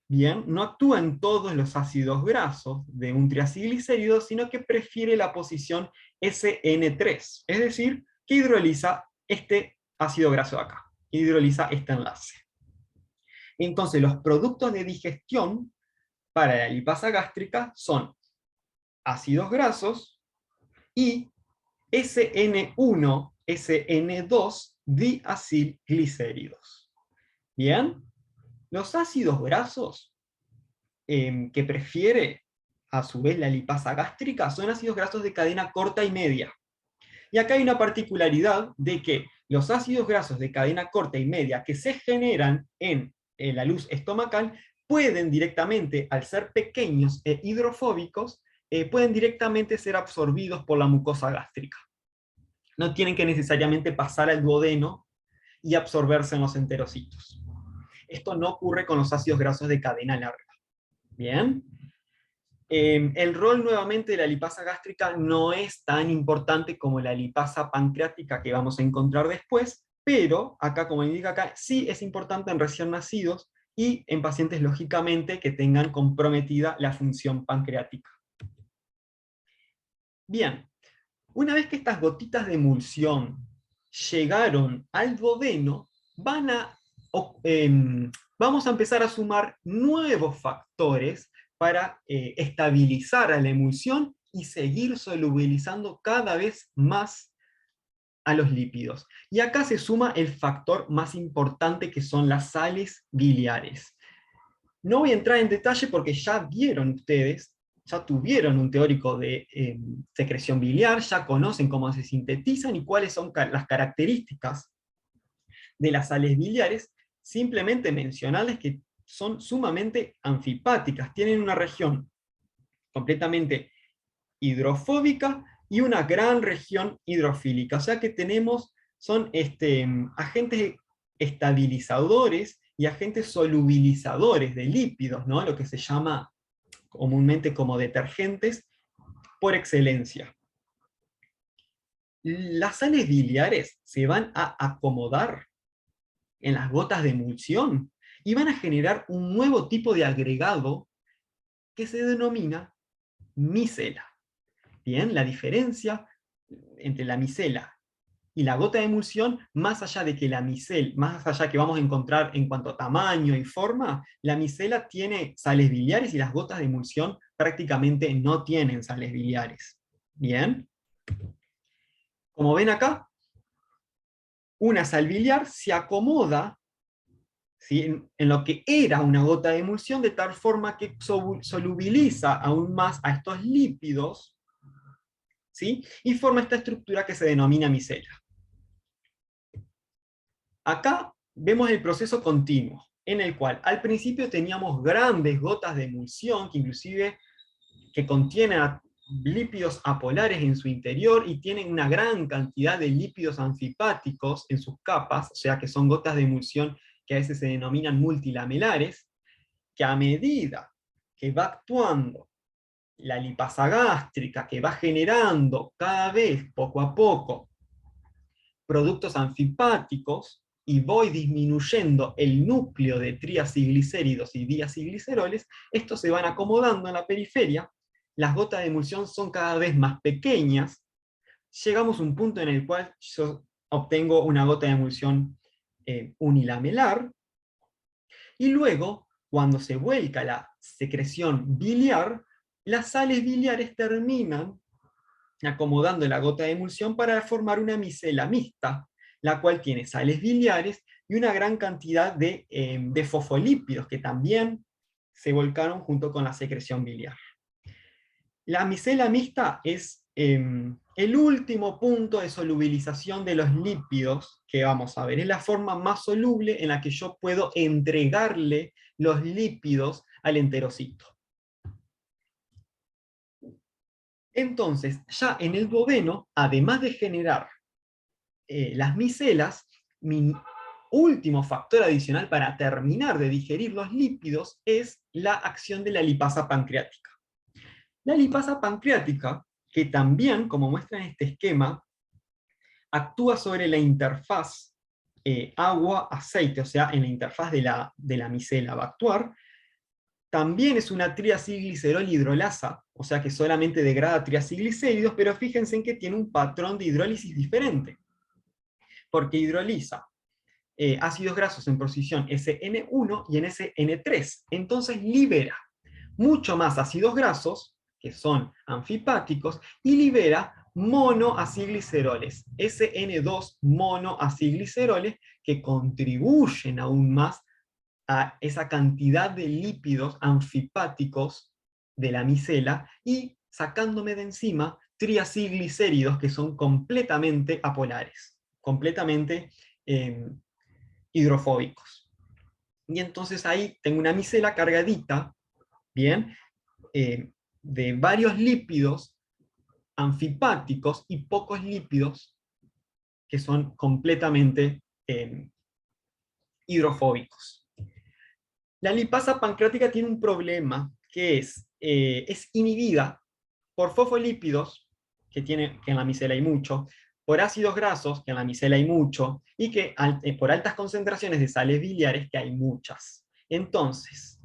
bien, no actúa en todos los ácidos grasos de un triacilglicérido, sino que prefiere la posición SN3, es decir, que hidroliza este ácido graso de acá, hidroliza este enlace. Entonces, los productos de digestión para la lipasa gástrica son ácidos grasos y SN1, SN2 diacilglicéridos. Bien, los ácidos grasos que prefiere a su vez la lipasa gástrica son ácidos grasos de cadena corta y media. Y acá hay una particularidad de que los ácidos grasos de cadena corta y media que se generan en la luz estomacal pueden directamente, al ser pequeños e hidrofóbicos, pueden directamente ser absorbidos por la mucosa gástrica. No tienen que necesariamente pasar al duodeno y absorberse en los enterocitos. Esto no ocurre con los ácidos grasos de cadena larga. Bien. El rol nuevamente de la lipasa gástrica no es tan importante como la lipasa pancreática que vamos a encontrar después, pero acá, como indica acá, sí es importante en recién nacidos y en pacientes lógicamente que tengan comprometida la función pancreática. Bien, una vez que estas gotitas de emulsión llegaron al duodeno, vamos a empezar a sumar nuevos factores para estabilizar a la emulsión y seguir solubilizando cada vez más a los lípidos. Y acá se suma el factor más importante, que son las sales biliares. No voy a entrar en detalle porque ya vieron ustedes, ya tuvieron un teórico de secreción biliar, ya conocen cómo se sintetizan y cuáles son las características de las sales biliares. Simplemente mencionarles que son sumamente anfipáticas, tienen una región completamente hidrofóbica y una gran región hidrofílica. O sea que son agentes estabilizadores y agentes solubilizadores de lípidos, ¿no? Lo que se llama comúnmente como detergentes por excelencia. Las sales biliares se van a acomodar en las gotas de emulsión y van a generar un nuevo tipo de agregado que se denomina micela. Bien, la diferencia entre la micela y la gota de emulsión, más allá de que más allá que vamos a encontrar en cuanto a tamaño y forma, la micela tiene sales biliares y las gotas de emulsión prácticamente no tienen sales biliares. Bien. Como ven acá, una sal biliar se acomoda, ¿sí?, en lo que era una gota de emulsión, de tal forma que solubiliza aún más a estos lípidos, ¿sí?, y forma esta estructura que se denomina micela. Acá vemos el proceso continuo, en el cual al principio teníamos grandes gotas de emulsión, que inclusive contienen lípidos apolares en su interior y tienen una gran cantidad de lípidos anfipáticos en sus capas, o sea que son gotas de emulsión que a veces se denominan multilamelares, que a medida que va actuando la lipasa gástrica, que va generando cada vez, poco a poco, productos anfipáticos, y voy disminuyendo el núcleo de triacilglicéridos y diacilgliceroles, estos se van acomodando en la periferia, las gotas de emulsión son cada vez más pequeñas, llegamos a un punto en el cual yo obtengo una gota de emulsión unilamelar, y luego, cuando se vuelca la secreción biliar, las sales biliares terminan acomodando la gota de emulsión para formar una micela mixta, la cual tiene sales biliares y una gran cantidad de fosfolípidos que también se volcaron junto con la secreción biliar. La micela mixta es el último punto de solubilización de los lípidos que vamos a ver. Es la forma más soluble en la que yo puedo entregarle los lípidos al enterocito. Entonces, ya en el duodeno, además de generar las micelas, mi último factor adicional para terminar de digerir los lípidos es la acción de la lipasa pancreática. La lipasa pancreática, que también, como muestra en este esquema, actúa sobre la interfaz agua-aceite, o sea, en la interfaz de la micela va a actuar. También es una triacilglicerol hidrolasa, o sea que solamente degrada triacilglicéridos, pero fíjense en que tiene un patrón de hidrólisis diferente, porque hidroliza ácidos grasos en posición SN1 y en SN3. Entonces libera mucho más ácidos grasos, que son anfipáticos, y libera monoacilgliceroles, SN2 monoacilgliceroles, que contribuyen aún más a esa cantidad de lípidos anfipáticos de la micela, y sacándome de encima triacilglicéridos que son completamente apolares, completamente hidrofóbicos. Y entonces ahí tengo una micela cargadita, bien, de varios lípidos anfipáticos y pocos lípidos que son completamente hidrofóbicos. La lipasa pancreática tiene un problema, que es inhibida por fosfolípidos, que en la micela hay mucho, por ácidos grasos, que en la micela hay mucho, y por altas concentraciones de sales biliares, que hay muchas. Entonces,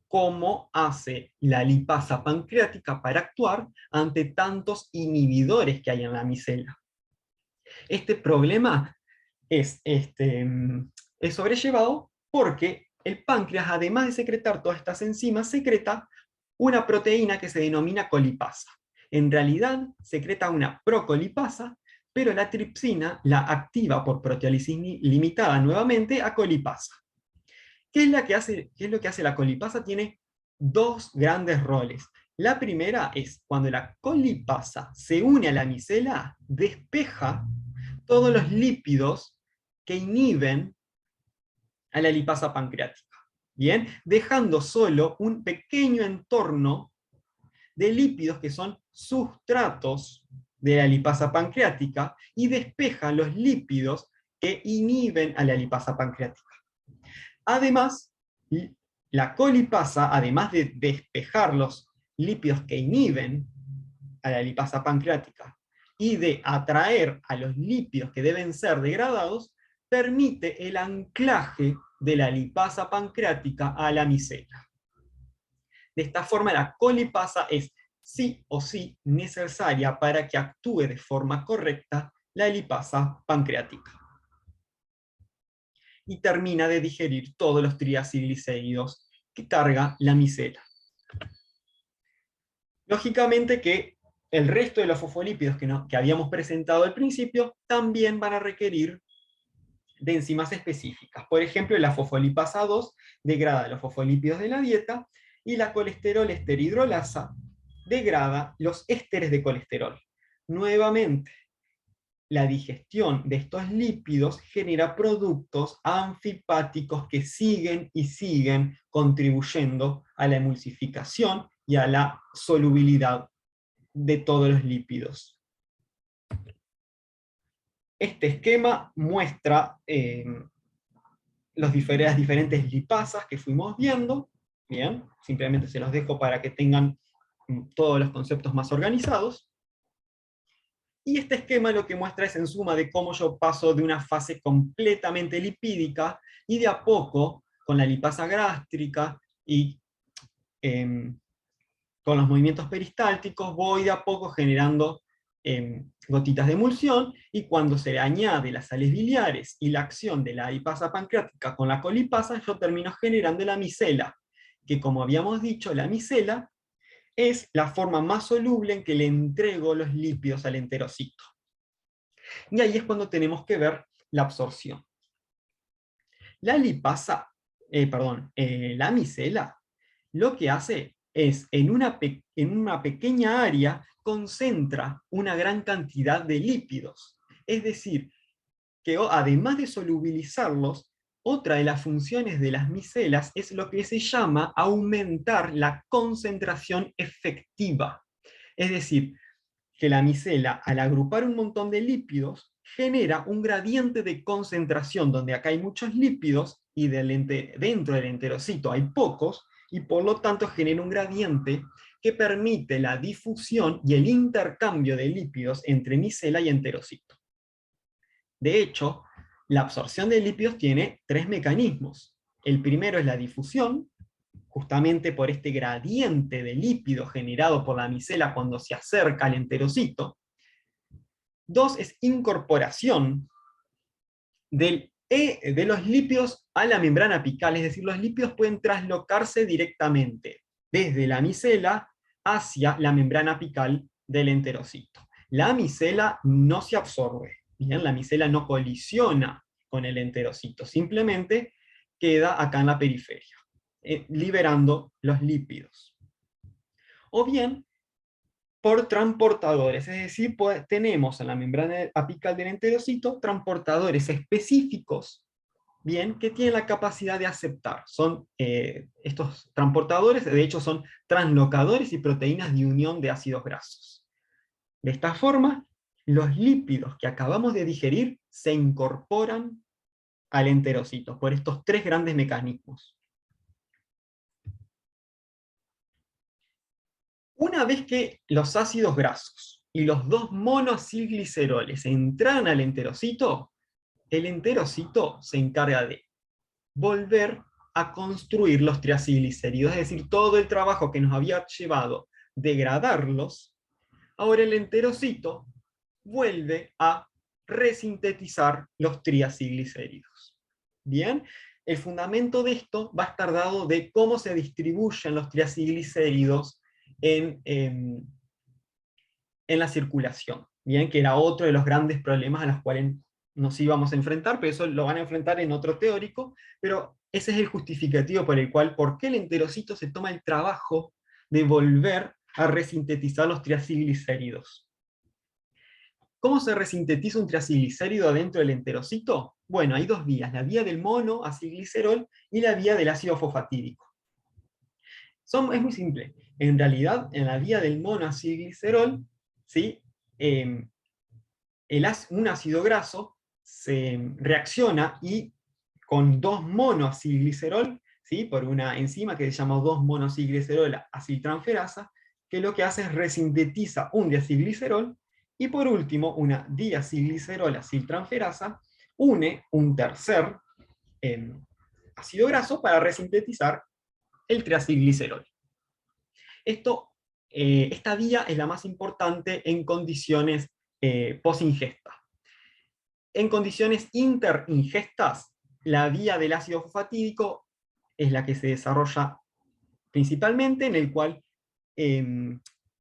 ¿cómo hace la lipasa pancreática para actuar ante tantos inhibidores que hay en la micela? Este problema es sobrellevado porque el páncreas, además de secretar todas estas enzimas, secreta una proteína que se denomina colipasa. En realidad, secreta una procolipasa, pero la tripsina la activa por proteólisis limitada nuevamente a colipasa. ¿Qué es lo que hace la colipasa? Tiene dos grandes roles. La primera es cuando la colipasa se une a la micela, despeja todos los lípidos que inhiben a la lipasa pancreática. Bien, dejando solo un pequeño entorno de lípidos que son sustratos de la lipasa pancreática y despeja los lípidos que inhiben a la lipasa pancreática. Además, la colipasa, además de despejar los lípidos que inhiben a la lipasa pancreática y de atraer a los lípidos que deben ser degradados, permite el anclaje de la lipasa pancreática a la micela. De esta forma, la colipasa es sí o sí necesaria para que actúe de forma correcta la lipasa pancreática. Y termina de digerir todos los triacilglicéridos que carga la micela. Lógicamente que el resto de los fosfolípidos que habíamos presentado al principio también van a requerir de enzimas específicas. Por ejemplo, la fosfolipasa 2 degrada los fosfolípidos de la dieta y la colesterol esterhidrolasa degrada los ésteres de colesterol. Nuevamente, la digestión de estos lípidos genera productos anfipáticos que siguen y siguen contribuyendo a la emulsificación y a la solubilidad de todos los lípidos. Este esquema muestra las diferentes lipasas que fuimos viendo. Bien, simplemente se los dejo para que tengan todos los conceptos más organizados. Y este esquema lo que muestra es en suma de cómo yo paso de una fase completamente lipídica y de a poco, con la lipasa gástrica y con los movimientos peristálticos, voy de a poco generando gotitas de emulsión, y cuando se le añade las sales biliares y la acción de la lipasa pancreática con la colipasa, yo termino generando la micela, que como habíamos dicho, la micela es la forma más soluble en que le entrego los lípidos al enterocito. Y ahí es cuando tenemos que ver la absorción. La la micela, lo que hace es, en una pequeña área, concentra una gran cantidad de lípidos. Es decir, que además de solubilizarlos, otra de las funciones de las micelas es lo que se llama aumentar la concentración efectiva. Es decir, que la micela, al agrupar un montón de lípidos, genera un gradiente de concentración, donde acá hay muchos lípidos y dentro del enterocito hay pocos, y por lo tanto genera un gradiente que permite la difusión y el intercambio de lípidos entre micela y enterocito. De hecho, la absorción de lípidos tiene tres mecanismos. El primero es la difusión, justamente por este gradiente de lípido generado por la micela cuando se acerca al enterocito. Dos es incorporación de los lípidos a la membrana apical, es decir, los lípidos pueden traslocarse directamente desde la micela hacia la membrana apical del enterocito. La micela no se absorbe, ¿bien? La micela no colisiona con el enterocito, simplemente queda acá en la periferia, liberando los lípidos. O bien, por transportadores, es decir, tenemos en la membrana apical del enterocito transportadores específicos, bien, que tienen la capacidad de aceptar. Son estos transportadores, de hecho, son translocadores y proteínas de unión de ácidos grasos. De esta forma, los lípidos que acabamos de digerir se incorporan al enterocito por estos tres grandes mecanismos. Una vez que los ácidos grasos y los dos monoacilgliceroles entran al enterocito, el enterocito se encarga de volver a construir los triacilglicéridos, es decir, todo el trabajo que nos había llevado degradarlos, ahora el enterocito vuelve a resintetizar los triacilglicéridos. Bien, el fundamento de esto va a estar dado de cómo se distribuyen los triacilglicéridos en la circulación. Bien, que era otro de los grandes problemas a los cuales nos íbamos a enfrentar, pero eso lo van a enfrentar en otro teórico, pero ese es el justificativo por el cual, ¿por qué el enterocito se toma el trabajo de volver a resintetizar los triacilglicéridos? ¿Cómo se resintetiza un triacilglicérido dentro del enterocito? Bueno, hay dos vías, la vía del monoacilglicerol y la vía del ácido fosfatídico. Es muy simple. En realidad, en la vía del monoacilglicerol, ¿sí? Un ácido graso se reacciona y con 2-monoacilglicerol, ¿sí? Por una enzima que se llama 2-monoacilglicerol aciltransferasa, que lo que hace es resintetiza un diacilglicerol, y por último, una diacilglicerol aciltransferasa une un tercer ácido graso para resintetizar el triacilglicerol. Esta vía es la más importante en condiciones post-ingesta. En condiciones interingestas, la vía del ácido fosfatídico es la que se desarrolla principalmente, en el cual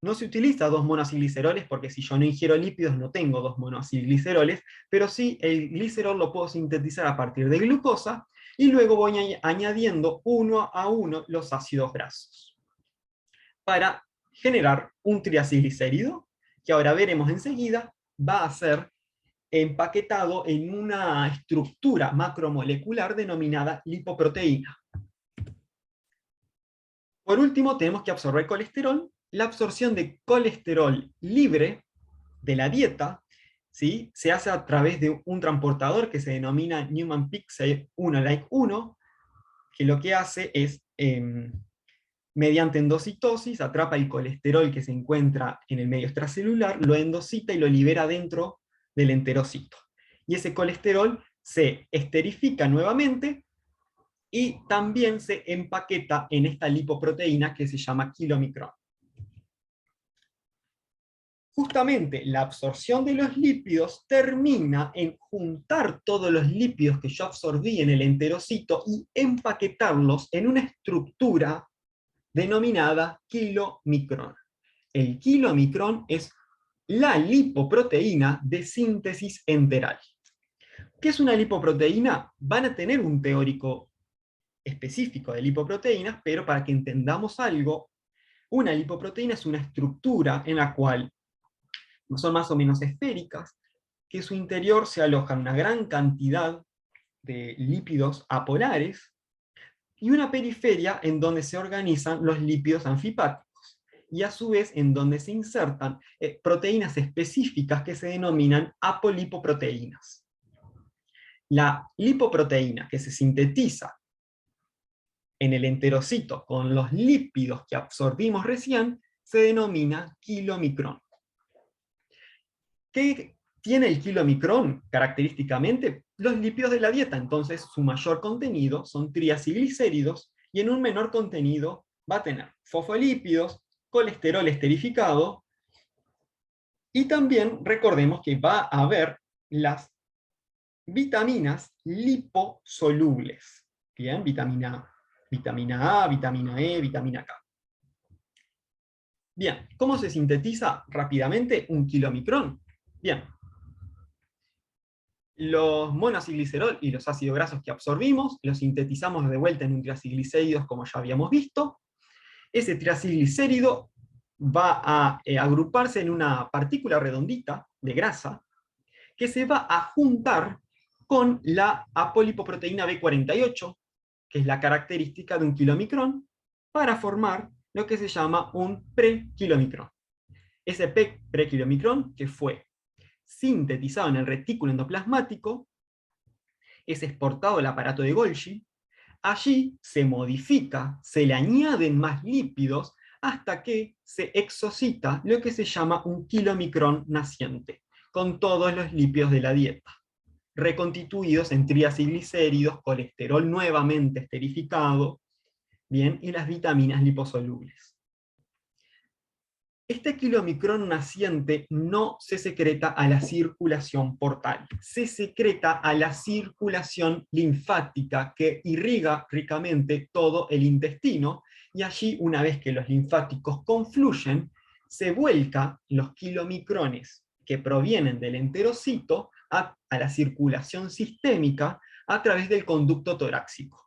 no se utiliza 2-monoacilgliceroles, porque si yo no ingiero lípidos no tengo 2-monoacilgliceroles, pero sí el glicerol lo puedo sintetizar a partir de glucosa, y luego voy añadiendo uno a uno los ácidos grasos, para generar un triacilglicérido, que ahora veremos enseguida, va a ser empaquetado en una estructura macromolecular denominada lipoproteína. Por último, tenemos que absorber colesterol. La absorción de colesterol libre de la dieta, ¿sí? Se hace a través de un transportador que se denomina Newman-Peak 1-like-1, que lo que hace es, mediante endocitosis, atrapa el colesterol que se encuentra en el medio extracelular, lo endocita y lo libera dentro del enterocito. Y ese colesterol se esterifica nuevamente y también se empaqueta en esta lipoproteína que se llama kilomicrón. Justamente la absorción de los lípidos termina en juntar todos los lípidos que yo absorbí en el enterocito y empaquetarlos en una estructura denominada kilomicrón. El kilomicrón es la lipoproteína de síntesis enteral. ¿Qué es una lipoproteína? Van a tener un teórico específico de lipoproteínas, pero para que entendamos algo, una lipoproteína es una estructura en la cual son más o menos esféricas, que en su interior se alojan una gran cantidad de lípidos apolares, y una periferia en donde se organizan los lípidos anfipáticos, y a su vez en donde se insertan proteínas específicas que se denominan apolipoproteínas. La lipoproteína que se sintetiza en el enterocito con los lípidos que absorbimos recién se denomina kilomicrón. ¿Qué tiene el kilomicrón característicamente? Los lípidos de la dieta, entonces su mayor contenido son triacilglicéridos, y en un menor contenido va a tener fosfolípidos, colesterol esterificado, y también recordemos que va a haber las vitaminas liposolubles. Bien, vitamina A, vitamina E, vitamina K. Bien, ¿cómo se sintetiza rápidamente un kilomicrón? Bien, los monoacilglicerol y los ácidos grasos que absorbimos, los sintetizamos de vuelta en un triacilglicéridos como ya habíamos visto. Ese triacilglicérido va a agruparse en una partícula redondita de grasa, que se va a juntar con la apolipoproteína B48, que es la característica de un kilomicrón, para formar lo que se llama un prekilomicrón. Ese prekilomicrón, que fue sintetizado en el retículo endoplasmático, es exportado al aparato de Golgi. Allí se modifica, se le añaden más lípidos hasta que se exocita lo que se llama un kilomicrón naciente, con todos los lípidos de la dieta, reconstituidos en triacilglicéridos, colesterol nuevamente esterificado, bien, y las vitaminas liposolubles. Este kilomicrón naciente no se secreta a la circulación portal, se secreta a la circulación linfática que irriga ricamente todo el intestino, y allí, una vez que los linfáticos confluyen, se vuelca los kilomicrones que provienen del enterocito a la circulación sistémica a través del conducto torácico.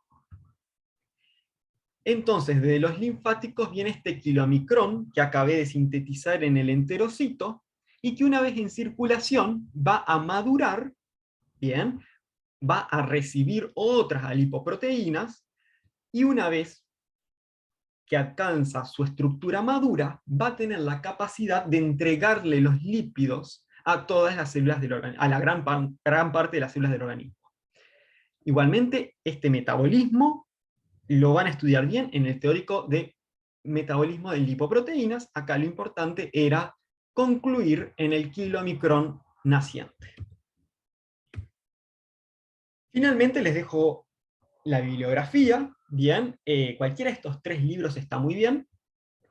Entonces, de los linfáticos viene este kilomicrón que acabé de sintetizar en el enterocito, y que una vez en circulación va a madurar, bien, va a recibir otras alipoproteínas, y una vez que alcanza su estructura madura, va a tener la capacidad de entregarle los lípidos a todas las células del organismo, a la gran parte de las células del organismo. Igualmente, este metabolismo lo van a estudiar bien en el teórico de metabolismo de lipoproteínas. Acá lo importante era concluir en el kilomicrón naciente. Finalmente les dejo la bibliografía. Bien, cualquiera de estos 3 libros está muy bien.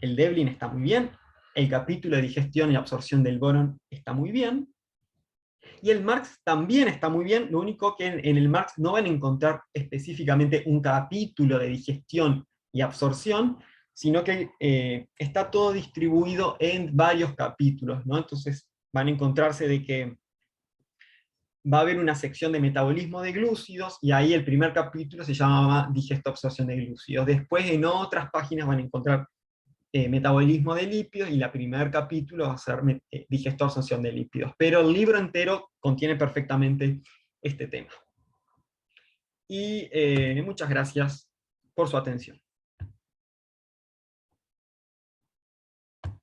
El Devlin está muy bien. El capítulo de digestión y absorción del boron está muy bien. Y el Marx también está muy bien, lo único que en el Marx no van a encontrar específicamente un capítulo de digestión y absorción, sino que está todo distribuido en varios capítulos, ¿no? Entonces van a encontrarse de que va a haber una sección de metabolismo de glúcidos, y ahí el primer capítulo se llama digesta-absorción de glúcidos. Después en otras páginas van a encontrar metabolismo de lípidos, y la primer capítulo va a ser digesta-absorción de lípidos. Pero el libro entero contiene perfectamente este tema. Y muchas gracias por su atención.